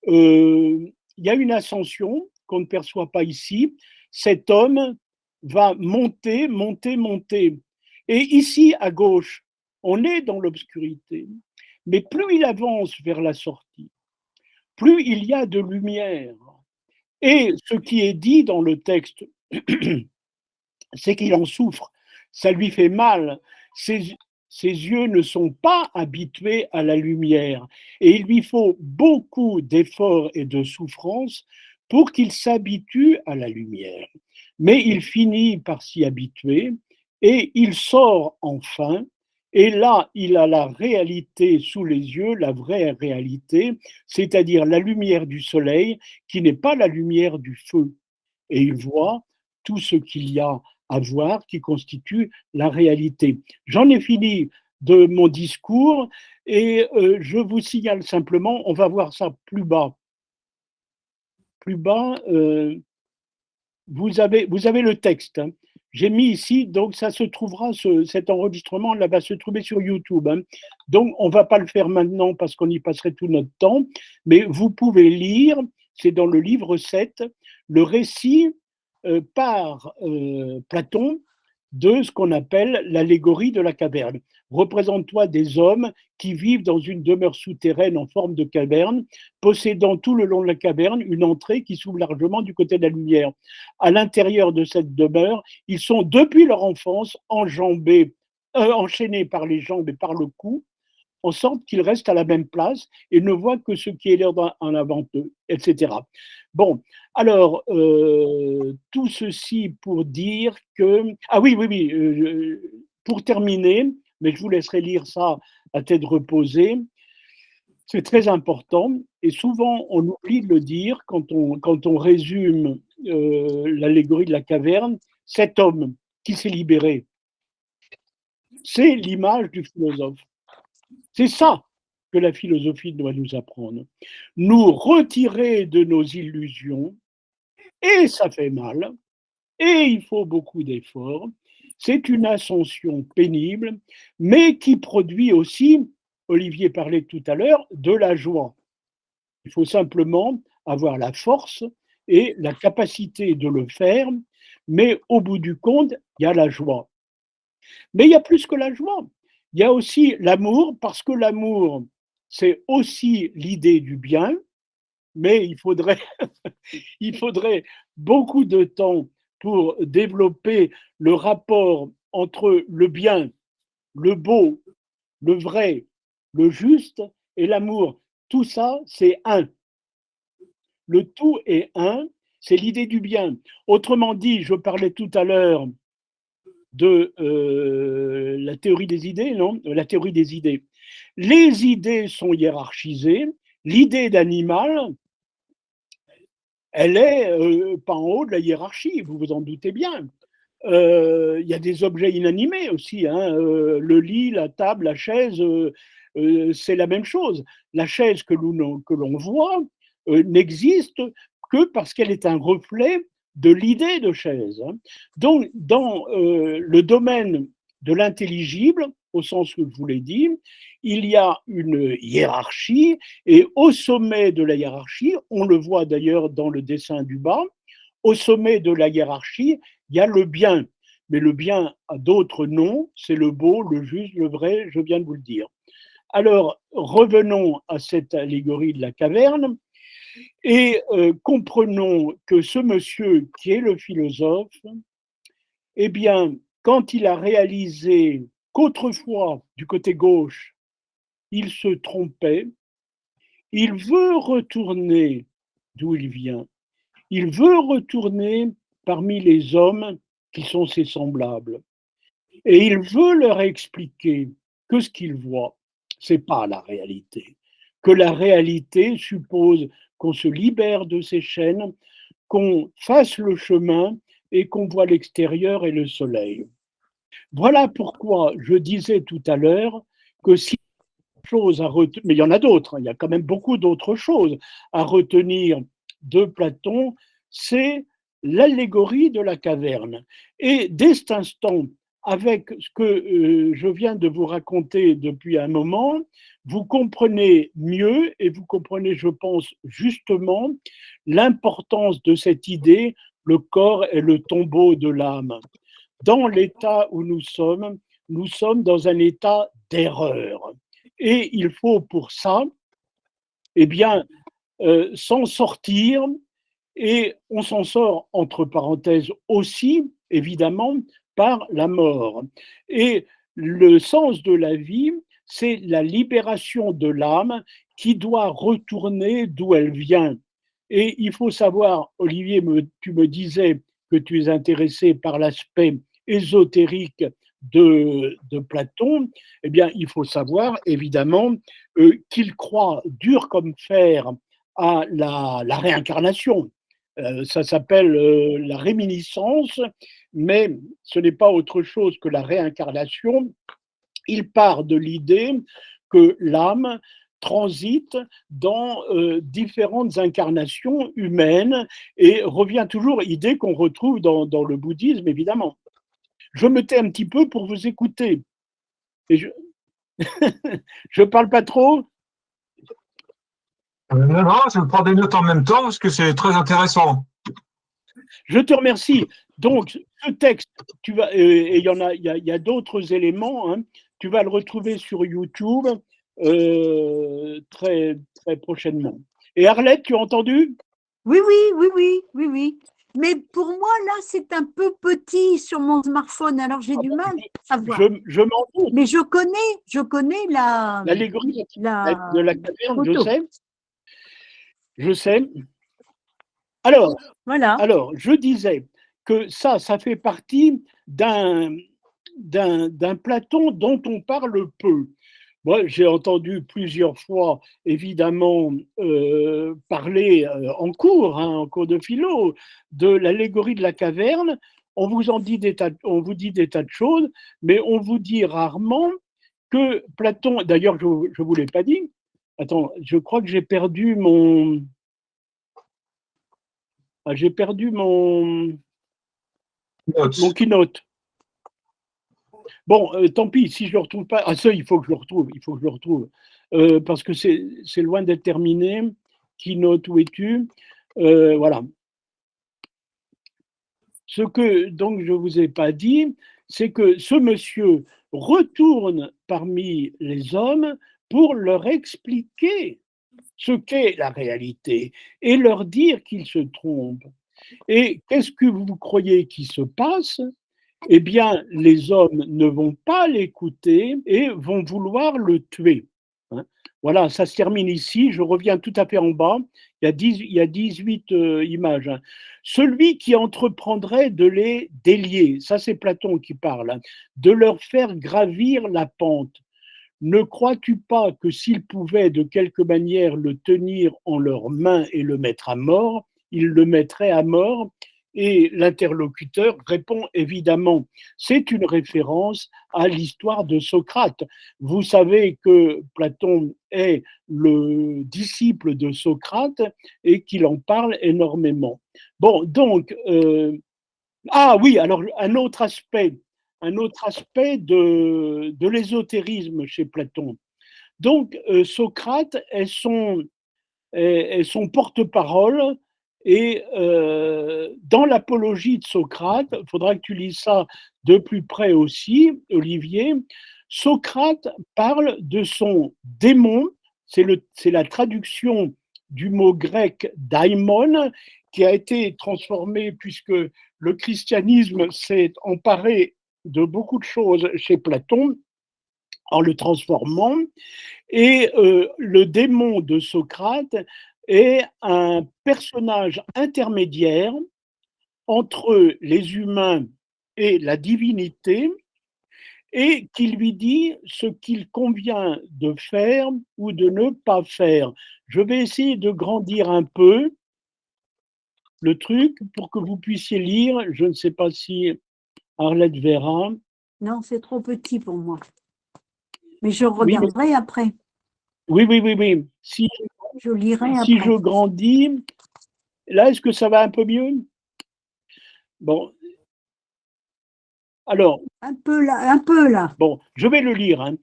Il y a une ascension qu'on ne perçoit pas ici. Cet homme va monter, monter, monter. Et ici, à gauche, on est dans l'obscurité. Mais plus il avance vers la sortie, plus il y a de lumière. Et ce qui est dit dans le texte, c'est qu'il en souffre. Ça lui fait mal. Ses yeux ne sont pas habitués à la lumière. Et il lui faut beaucoup d'efforts et de souffrance pour qu'il s'habitue à la lumière. Mais il finit par s'y habituer et il sort enfin. Et là, il a la réalité sous les yeux, la vraie réalité, c'est-à-dire la lumière du soleil qui n'est pas la lumière du feu. Et il voit tout ce qu'il y a à voir qui constitue la réalité. J'en ai fini de mon discours et je vous signale simplement, on va voir ça plus bas. Plus bas, vous avez le texte, hein. J'ai mis ici, donc ça se trouvera, cet enregistrement là va se trouver sur YouTube, hein. Donc on ne va pas le faire maintenant parce qu'on y passerait tout notre temps, mais vous pouvez lire, c'est dans le livre 7, le récit par Platon de ce qu'on appelle l'allégorie de la caverne. Représente-toi des hommes qui vivent dans une demeure souterraine en forme de caverne, possédant tout le long de la caverne une entrée qui s'ouvre largement du côté de la lumière. À l'intérieur de cette demeure, ils sont depuis leur enfance enchaînés par les jambes et par le cou, en sorte qu'ils restent à la même place et ne voient que ce qui est l'air en avant d'eux, etc. Bon, alors, tout ceci pour dire que… Ah oui, pour terminer, mais je vous laisserai lire ça à tête reposée, c'est très important et souvent on oublie de le dire quand on résume l'allégorie de la caverne, cet homme qui s'est libéré, c'est l'image du philosophe. C'est ça que la philosophie doit nous apprendre. Nous retirer de nos illusions, et ça fait mal, et il faut beaucoup d'efforts. C'est une ascension pénible, mais qui produit aussi, Olivier parlait tout à l'heure, de la joie. Il faut simplement avoir la force et la capacité de le faire, mais au bout du compte, il y a la joie. Mais il y a plus que la joie. Il y a aussi l'amour, parce que l'amour, c'est aussi l'idée du bien, mais il faudrait beaucoup de temps pour développer le rapport entre le bien, le beau, le vrai, le juste et l'amour. Tout ça, c'est un. Le tout est un, c'est l'idée du bien. Autrement dit, je parlais tout à l'heure de la théorie des idées, non? La théorie des idées. Les idées sont hiérarchisées. L'idée d'animal, elle est pas en haut de la hiérarchie, vous vous en doutez bien. Il y a des objets inanimés aussi, hein, le lit, la table, la chaise, c'est la même chose. La chaise que l'on voit n'existe que parce qu'elle est un reflet de l'idée de chaise, hein. Donc, dans le domaine de l'intelligible, au sens que je vous l'ai dit, il y a une hiérarchie, et au sommet de la hiérarchie, on le voit d'ailleurs dans le dessin du bas, au sommet de la hiérarchie, il y a le bien. Mais le bien a d'autres noms, c'est le beau, le juste, le vrai, je viens de vous le dire. Alors, revenons à cette allégorie de la caverne et comprenons que ce monsieur qui est le philosophe, eh bien, quand il a réalisé qu'autrefois, du côté gauche, il se trompait, il veut retourner d'où il vient. Il veut retourner parmi les hommes qui sont ses semblables. Et il veut leur expliquer que ce qu'il voit, c'est pas la réalité. Que la réalité suppose qu'on se libère de ces chaînes, qu'on fasse le chemin et qu'on voit l'extérieur et le soleil. Voilà pourquoi je disais tout à l'heure que si chose à retenir, mais il y en a d'autres, hein, il y a quand même beaucoup d'autres choses à retenir de Platon, c'est l'allégorie de la caverne. Et dès cet instant, avec ce que je viens de vous raconter depuis un moment, vous comprenez mieux et vous comprenez, je pense, justement l'importance de cette idée, le corps est le tombeau de l'âme. Dans l'état où nous sommes dans un état d'erreur. Et il faut pour ça, eh bien, s'en sortir, et on s'en sort, entre parenthèses, aussi, évidemment, par la mort. Et le sens de la vie, c'est la libération de l'âme qui doit retourner d'où elle vient. Et il faut savoir, Olivier, tu me disais que tu es intéressé par l'aspect ésotérique de Platon, eh bien, il faut savoir, évidemment, qu'il croit dur comme fer à la réincarnation. Ça s'appelle la réminiscence, mais ce n'est pas autre chose que la réincarnation. Il part de l'idée que l'âme transite dans différentes incarnations humaines et revient toujours, idée qu'on retrouve dans le bouddhisme, évidemment. Je me tais un petit peu pour vous écouter. Et je parle pas trop? Non, je prends des notes en même temps parce que c'est très intéressant. Je te remercie. Donc, ce texte, et il y a d'autres éléments, hein, tu vas le retrouver sur YouTube très, très prochainement. Et Arlette, tu as entendu? Oui, oui, oui, oui, oui, oui. Mais pour moi, là, c'est un peu petit sur mon smartphone, alors j'ai du mal à voir. Je m'en doute. Mais je connais l'allégorie de la caverne, photo. Je sais. Alors, Voilà. je disais que ça fait partie d'un d'un Platon dont on parle peu. Moi, j'ai entendu plusieurs fois, évidemment, parler en cours de philo, de l'allégorie de la caverne. On vous dit des tas de choses, mais on vous dit rarement que Platon, d'ailleurs, je ne vous l'ai pas dit, attends, je crois que j'ai perdu mon keynote. Bon, tant pis, si je ne le retrouve pas. Ah, ça, il faut que je le retrouve. Parce que c'est loin d'être terminé. Keynote, où es-tu? Voilà. Ce que donc je ne vous ai pas dit, c'est que ce monsieur retourne parmi les hommes pour leur expliquer ce qu'est la réalité et leur dire qu'ils se trompent. Et qu'est-ce que vous croyez qui se passe? Eh bien, les hommes ne vont pas l'écouter et vont vouloir le tuer. Hein. Voilà, ça se termine ici. Je reviens tout à fait en bas. Il y a 18 images. Hein. Celui qui entreprendrait de les délier, ça c'est Platon qui parle, hein, de leur faire gravir la pente. Ne crois-tu pas que s'ils pouvaient de quelque manière le tenir en leurs mains et le mettre à mort, ils le mettraient à mort? Et l'interlocuteur répond évidemment, c'est une référence à l'histoire de Socrate. Vous savez que Platon est le disciple de Socrate et qu'il en parle énormément. Bon, donc, ah oui, alors un autre aspect de l'ésotérisme chez Platon. Donc, Socrate est son porte-parole. Et dans l'apologie de Socrate, il faudra que tu lises ça de plus près aussi, Olivier, Socrate parle de son démon, c'est la traduction du mot grec daimon, qui a été transformé puisque le christianisme s'est emparé de beaucoup de choses chez Platon en le transformant. Et le démon de Socrate est un personnage intermédiaire entre les humains et la divinité et qui lui dit ce qu'il convient de faire ou de ne pas faire. Je vais essayer de grandir un peu le truc pour que vous puissiez lire. Je ne sais pas si Arlette verra. Non, c'est trop petit pour moi. Mais je regarderai après. Oui. Je lirai si après. je grandis, là, est-ce que ça va un peu mieux? Bon. Alors. Un peu là. Bon, je vais le lire. Hein.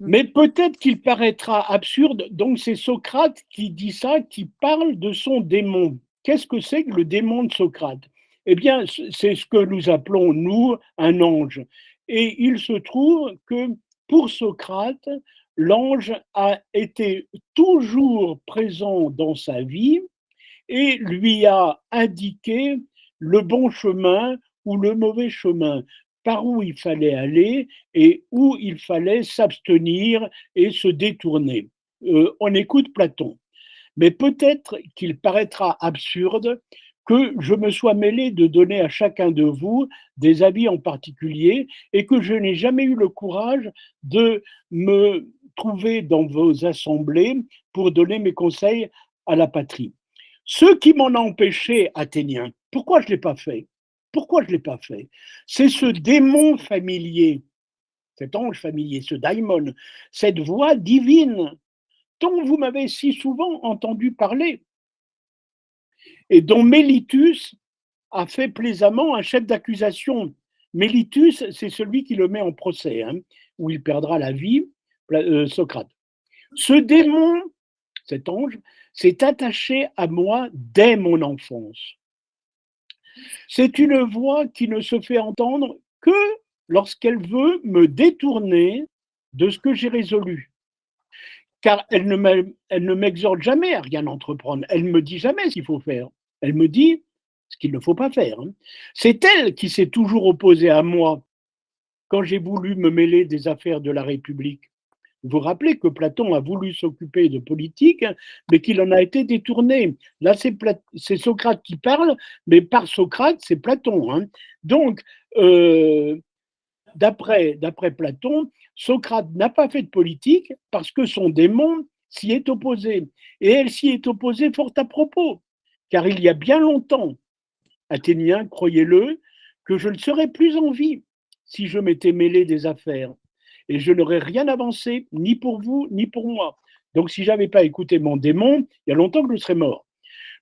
Mais peut-être qu'il paraîtra absurde. Donc, c'est Socrate qui dit ça, qui parle de son démon. Qu'est-ce que c'est que le démon de Socrate? Eh bien, c'est ce que nous appelons, nous, un ange. Et il se trouve que pour Socrate, l'ange a été toujours présent dans sa vie et lui a indiqué le bon chemin ou le mauvais chemin, par où il fallait aller et où il fallait s'abstenir et se détourner. On écoute Platon. Mais peut-être qu'il paraîtra absurde que je me sois mêlé de donner à chacun de vous des avis en particulier et que je n'ai jamais eu le courage de me trouver dans vos assemblées pour donner mes conseils à la patrie. Ce qui m'en a empêché, Athéniens, pourquoi je ne l'ai pas fait? C'est ce démon familier, cet ange familier, ce daimon, cette voix divine dont vous m'avez si souvent entendu parler et dont Mélitus a fait plaisamment un chef d'accusation. Mélitus, c'est celui qui le met en procès, hein, où il perdra la vie, Socrate. Ce démon, cet ange, s'est attaché à moi dès mon enfance. C'est une voix qui ne se fait entendre que lorsqu'elle veut me détourner de ce que j'ai résolu. Car elle ne m'exhorte jamais à rien entreprendre. Elle ne me dit jamais ce qu'il faut faire. Elle me dit ce qu'il ne faut pas faire. C'est elle qui s'est toujours opposée à moi quand j'ai voulu me mêler des affaires de la République. Vous vous rappelez que Platon a voulu s'occuper de politique, mais qu'il en a été détourné. Là, c'est Socrate qui parle, mais par Socrate, c'est Platon. Hein. Donc, d'après Platon, Socrate n'a pas fait de politique parce que son démon s'y est opposé. Et elle s'y est opposée fort à propos, car il y a bien longtemps, Athéniens, croyez-le, que je ne serais plus en vie si je m'étais mêlé des affaires. Et je n'aurais rien avancé, ni pour vous, ni pour moi. Donc si je n'avais pas écouté mon démon, il y a longtemps que je serais mort.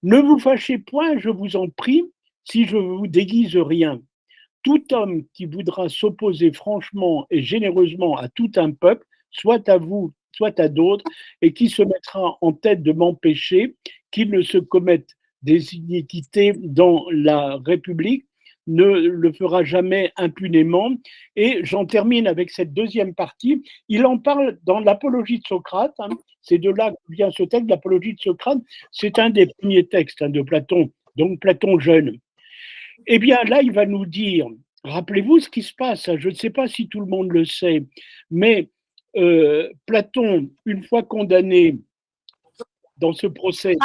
Ne vous fâchez point, je vous en prie, si je vous déguise rien. Tout homme qui voudra s'opposer franchement et généreusement à tout un peuple, soit à vous, soit à d'autres, et qui se mettra en tête de m'empêcher qu'il ne se commette des iniquités dans la République, ne le fera jamais impunément. Et j'en termine avec cette deuxième partie. Il en parle dans l'Apologie de Socrate. C'est de là que vient ce texte, l'Apologie de Socrate. C'est un des premiers textes de Platon, donc Platon jeune. Eh bien, là, il va nous dire, rappelez-vous ce qui se passe, je ne sais pas si tout le monde le sait, mais Platon, une fois condamné dans ce procès,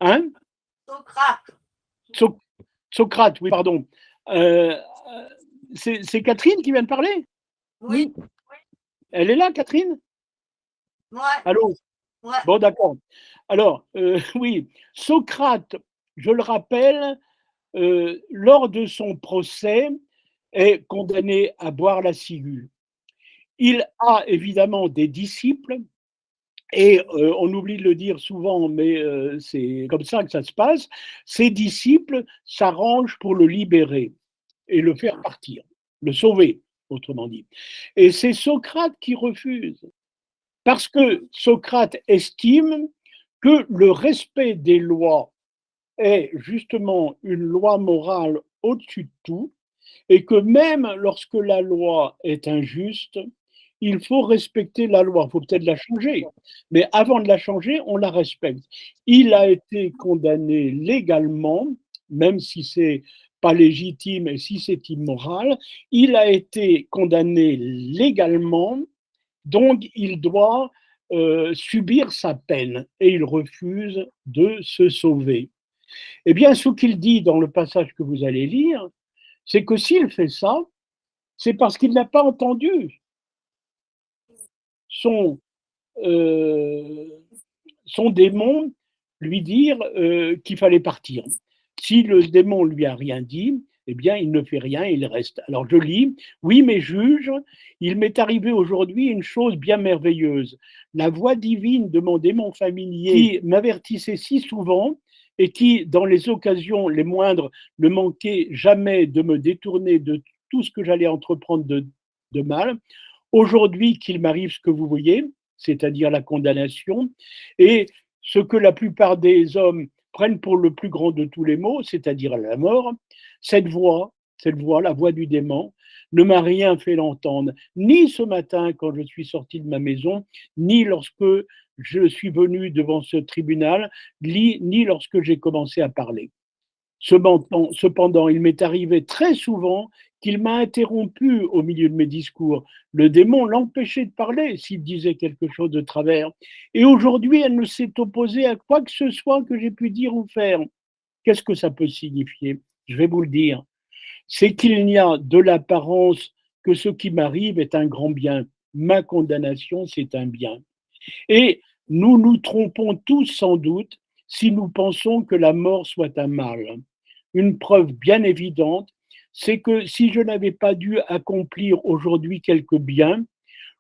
hein? Socrate, oui, pardon. C'est Catherine qui vient de parler? Oui. Elle est là, Catherine? Ouais. Allô? Ouais. Bon, d'accord. Alors, oui, Socrate, je le rappelle, lors de son procès, est condamné à boire la ciguë. Il a évidemment des disciples, et on oublie de le dire souvent, mais c'est comme ça que ça se passe. Ses disciples s'arrangent pour le libérer et le faire partir, le sauver, autrement dit. Et c'est Socrate qui refuse, parce que Socrate estime que le respect des lois est justement une loi morale au-dessus de tout, et que même lorsque la loi est injuste, il faut respecter la loi. Il faut peut-être la changer, mais avant de la changer, on la respecte. Il a été condamné légalement, même si c'est pas légitime et si c'est immoral, il a été condamné légalement, donc il doit subir sa peine et il refuse de se sauver. Eh bien, ce qu'il dit dans le passage que vous allez lire, c'est que s'il fait ça, c'est parce qu'il n'a pas entendu son démon lui dire qu'il fallait partir. Si le démon lui a rien dit, eh bien, il ne fait rien, il reste. Alors je lis, oui, mais juge, il m'est arrivé aujourd'hui une chose bien merveilleuse. La voix divine de mon démon familier qui m'avertissait si souvent et qui, dans les occasions les moindres, ne manquait jamais de me détourner de tout ce que j'allais entreprendre de mal, aujourd'hui qu'il m'arrive ce que vous voyez, c'est-à-dire la condamnation, et ce que la plupart des hommes prennent pour le plus grand de tous les maux, c'est-à-dire la mort, cette voix, la voix du démon, ne m'a rien fait l'entendre, ni ce matin quand je suis sorti de ma maison, ni lorsque je suis venu devant ce tribunal, ni lorsque j'ai commencé à parler. Cependant, il m'est arrivé très souvent qu'il m'a interrompu au milieu de mes discours. Le démon l'empêchait de parler s'il disait quelque chose de travers. Et aujourd'hui, elle ne s'est opposée à quoi que ce soit que j'ai pu dire ou faire. Qu'est-ce que ça peut signifier? Je vais vous le dire. C'est qu'il n'y a de l'apparence que ce qui m'arrive est un grand bien. Ma condamnation, c'est un bien. Et nous nous trompons tous sans doute si nous pensons que la mort soit un mal. Une preuve bien évidente, c'est que si je n'avais pas dû accomplir aujourd'hui quelque bien,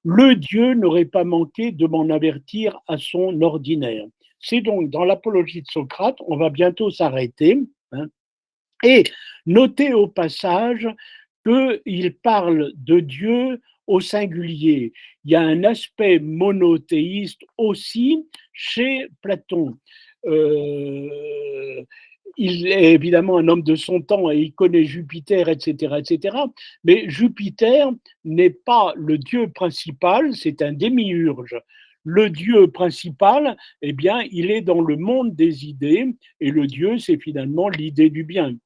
le Dieu n'aurait pas manqué de m'en avertir à son ordinaire. C'est donc dans l'Apologie de Socrate, on va bientôt s'arrêter, et notez au passage qu'il parle de Dieu au singulier. Il y a un aspect monothéiste aussi chez Platon. Il est évidemment un homme de son temps et il connaît Jupiter, etc., etc. Mais Jupiter n'est pas le dieu principal, c'est un démiurge. Le dieu principal, eh bien, il est dans le monde des idées et le dieu, c'est finalement l'idée du bien.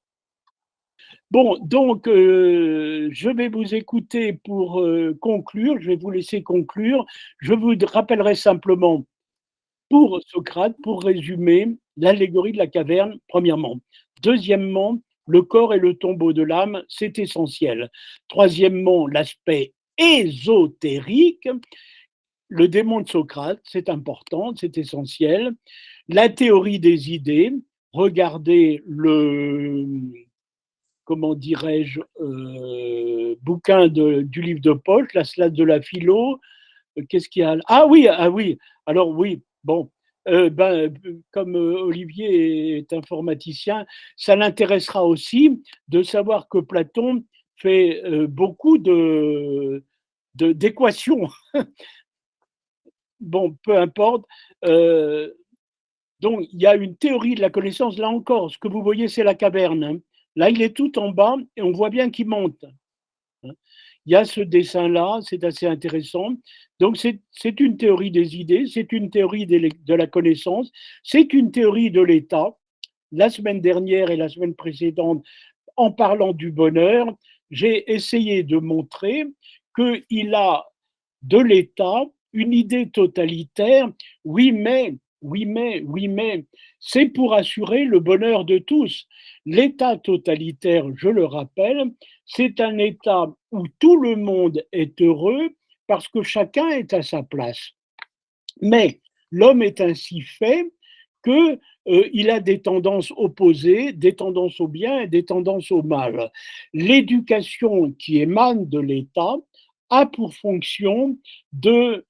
Bon, donc, je vais vous écouter pour conclure, je vais vous laisser conclure. Je vous rappellerai simplement, pour Socrate, pour résumer, l'allégorie de la caverne, premièrement. Deuxièmement, le corps est le tombeau de l'âme, c'est essentiel. Troisièmement, l'aspect ésotérique, le démon de Socrate, c'est important, c'est essentiel. La théorie des idées, regardez le, comment dirais-je, bouquin du livre de poche, la slate de la philo. Qu'est-ce qu'il y a? Ah oui, ah oui. Alors oui, bon, comme Olivier est informaticien, ça l'intéressera aussi de savoir que Platon fait beaucoup d'équations. Bon, peu importe. Donc, il y a une théorie de la connaissance. Là encore, ce que vous voyez, c'est la caverne, hein. Là, il est tout en bas et on voit bien qu'il monte, hein. Il y a ce dessin-là, c'est assez intéressant. Donc, c'est une théorie des idées, c'est une théorie de la connaissance, c'est une théorie de l'état. La semaine dernière et la semaine précédente, en parlant du bonheur, j'ai essayé de montrer qu'il a de l'état une idée totalitaire. Oui, mais, c'est pour assurer le bonheur de tous. L'état totalitaire, je le rappelle, c'est un état où tout le monde est heureux parce que chacun est à sa place. Mais l'homme est ainsi fait que il a des tendances opposées, des tendances au bien et des tendances au mal. L'éducation qui émane de l'État a pour fonction de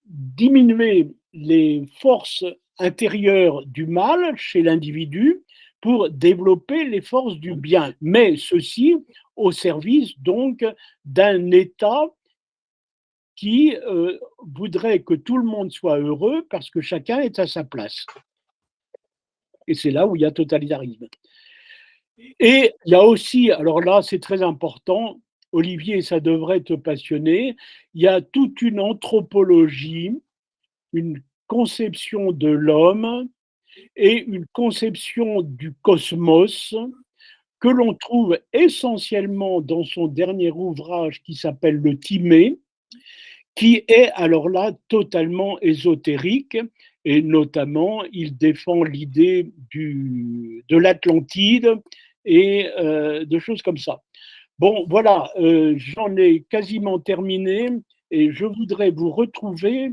diminuer les forces intérieures du mal chez l'individu pour développer les forces du bien, mais ceci au service donc d'un État qui voudrait que tout le monde soit heureux parce que chacun est à sa place. Et c'est là où il y a totalitarisme. Et il y a aussi, alors là c'est très important, Olivier, ça devrait te passionner, il y a toute une anthropologie, une conception de l'homme et une conception du cosmos que l'on trouve essentiellement dans son dernier ouvrage qui s'appelle Le Timée, qui est alors là totalement ésotérique, et notamment il défend l'idée de l'Atlantide et de choses comme ça. Bon, voilà, j'en ai quasiment terminé et je voudrais vous retrouver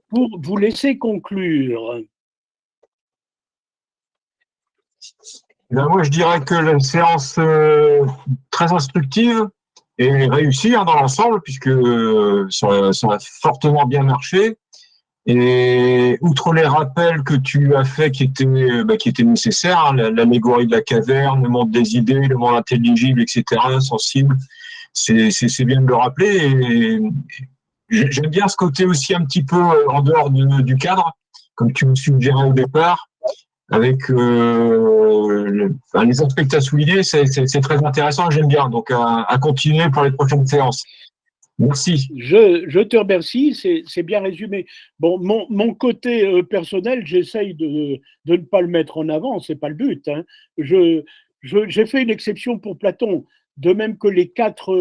pour vous laisser conclure. Ben moi, je dirais que la séance très instructive et réussie hein, dans l'ensemble, puisque ça a fortement bien marché. Et outre les rappels que tu as faits qui étaient nécessaires, hein, l'allégorie de la caverne, le monde des idées, le monde intelligible, etc., sensible, c'est bien de le rappeler. Et j'aime bien ce côté aussi un petit peu en dehors du cadre, comme tu me suggérais au départ, avec les aspects que tu as soulignés, c'est très intéressant, j'aime bien. Donc à continuer pour les prochaines séances. Merci. Je te remercie, c'est bien résumé. Bon, mon côté personnel, j'essaye de ne pas le mettre en avant, c'est pas le but, hein. J'ai fait une exception pour Platon, de même que les quatre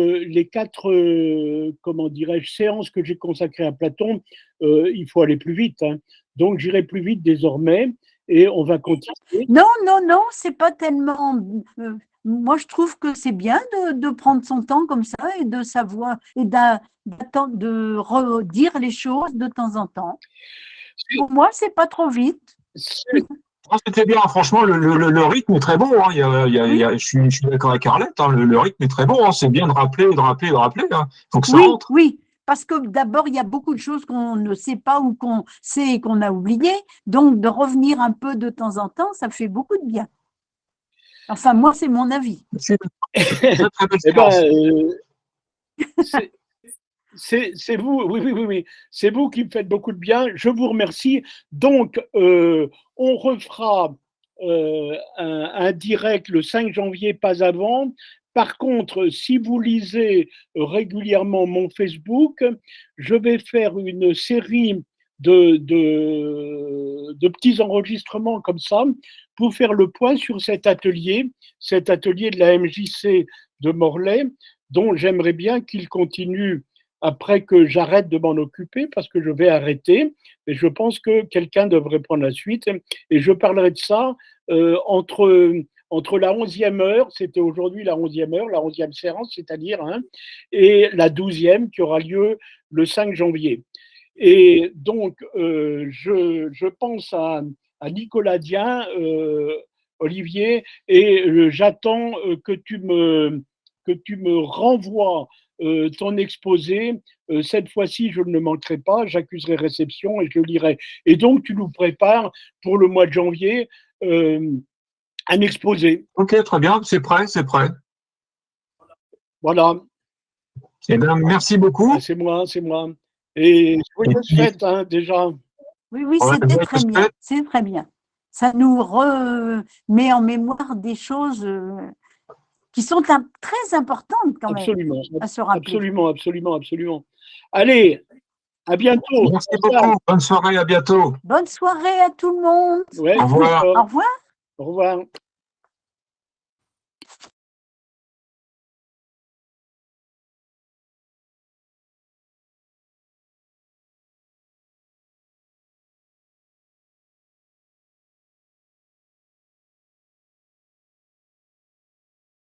comment dirais-je, séances que j'ai consacrées à Platon, il faut aller plus vite, hein. Donc j'irai plus vite désormais et on va continuer. Non, c'est pas tellement. Moi, je trouve que c'est bien de prendre son temps comme ça et de savoir et d'attendre de redire les choses de temps en temps. Pour moi, c'est pas trop vite. C'était bien, franchement, le rythme est très bon. Hein. Je suis d'accord avec Arlette, hein. Le rythme est très bon. Hein. C'est bien de rappeler, de rappeler, de rappeler. Hein. Faut que ça rentre. Oui, parce que d'abord, il y a beaucoup de choses qu'on ne sait pas ou qu'on sait et qu'on a oubliées. Donc, de revenir un peu de temps en temps, ça fait beaucoup de bien. Enfin, moi, c'est mon avis. C'est une très, très belle Eh ben, séance. c'est vous, oui, c'est vous qui me faites beaucoup de bien. Je vous remercie. Donc, on refera un direct le 5 janvier, pas avant. Par contre, si vous lisez régulièrement mon Facebook, je vais faire une série de petits enregistrements comme ça pour faire le point sur cet atelier de la MJC de Morlaix, dont j'aimerais bien qu'il continue après que j'arrête de m'en occuper, parce que je vais arrêter, et je pense que quelqu'un devrait prendre la suite, et je parlerai de ça entre la 11e heure, c'était aujourd'hui la 11e heure, la 11e séance, c'est-à-dire, hein, et la 12e qui aura lieu le 5 janvier. Et donc, je pense à Nicolas Dien, Olivier, et j'attends que tu me renvoies ton exposé. Cette fois-ci, je ne manquerai pas, j'accuserai réception et je le lirai. Et donc, tu nous prépares pour le mois de janvier un exposé. Ok, très bien, c'est prêt, c'est prêt. Voilà. Eh bien, merci beaucoup. Ah, c'est moi, c'est moi. Et joyeuse fête, hein, déjà. Oui, oui, Ouais, c'était ouais, très bien. C'est très bien. Ça nous remet en mémoire des choses qui sont très importantes quand même Absolument, à se rappeler. absolument, absolument, absolument. Allez, à bientôt. Merci beaucoup. Bonne soirée, à bientôt. Bonne soirée à tout le monde. Ouais, Au revoir. Au revoir. Au revoir.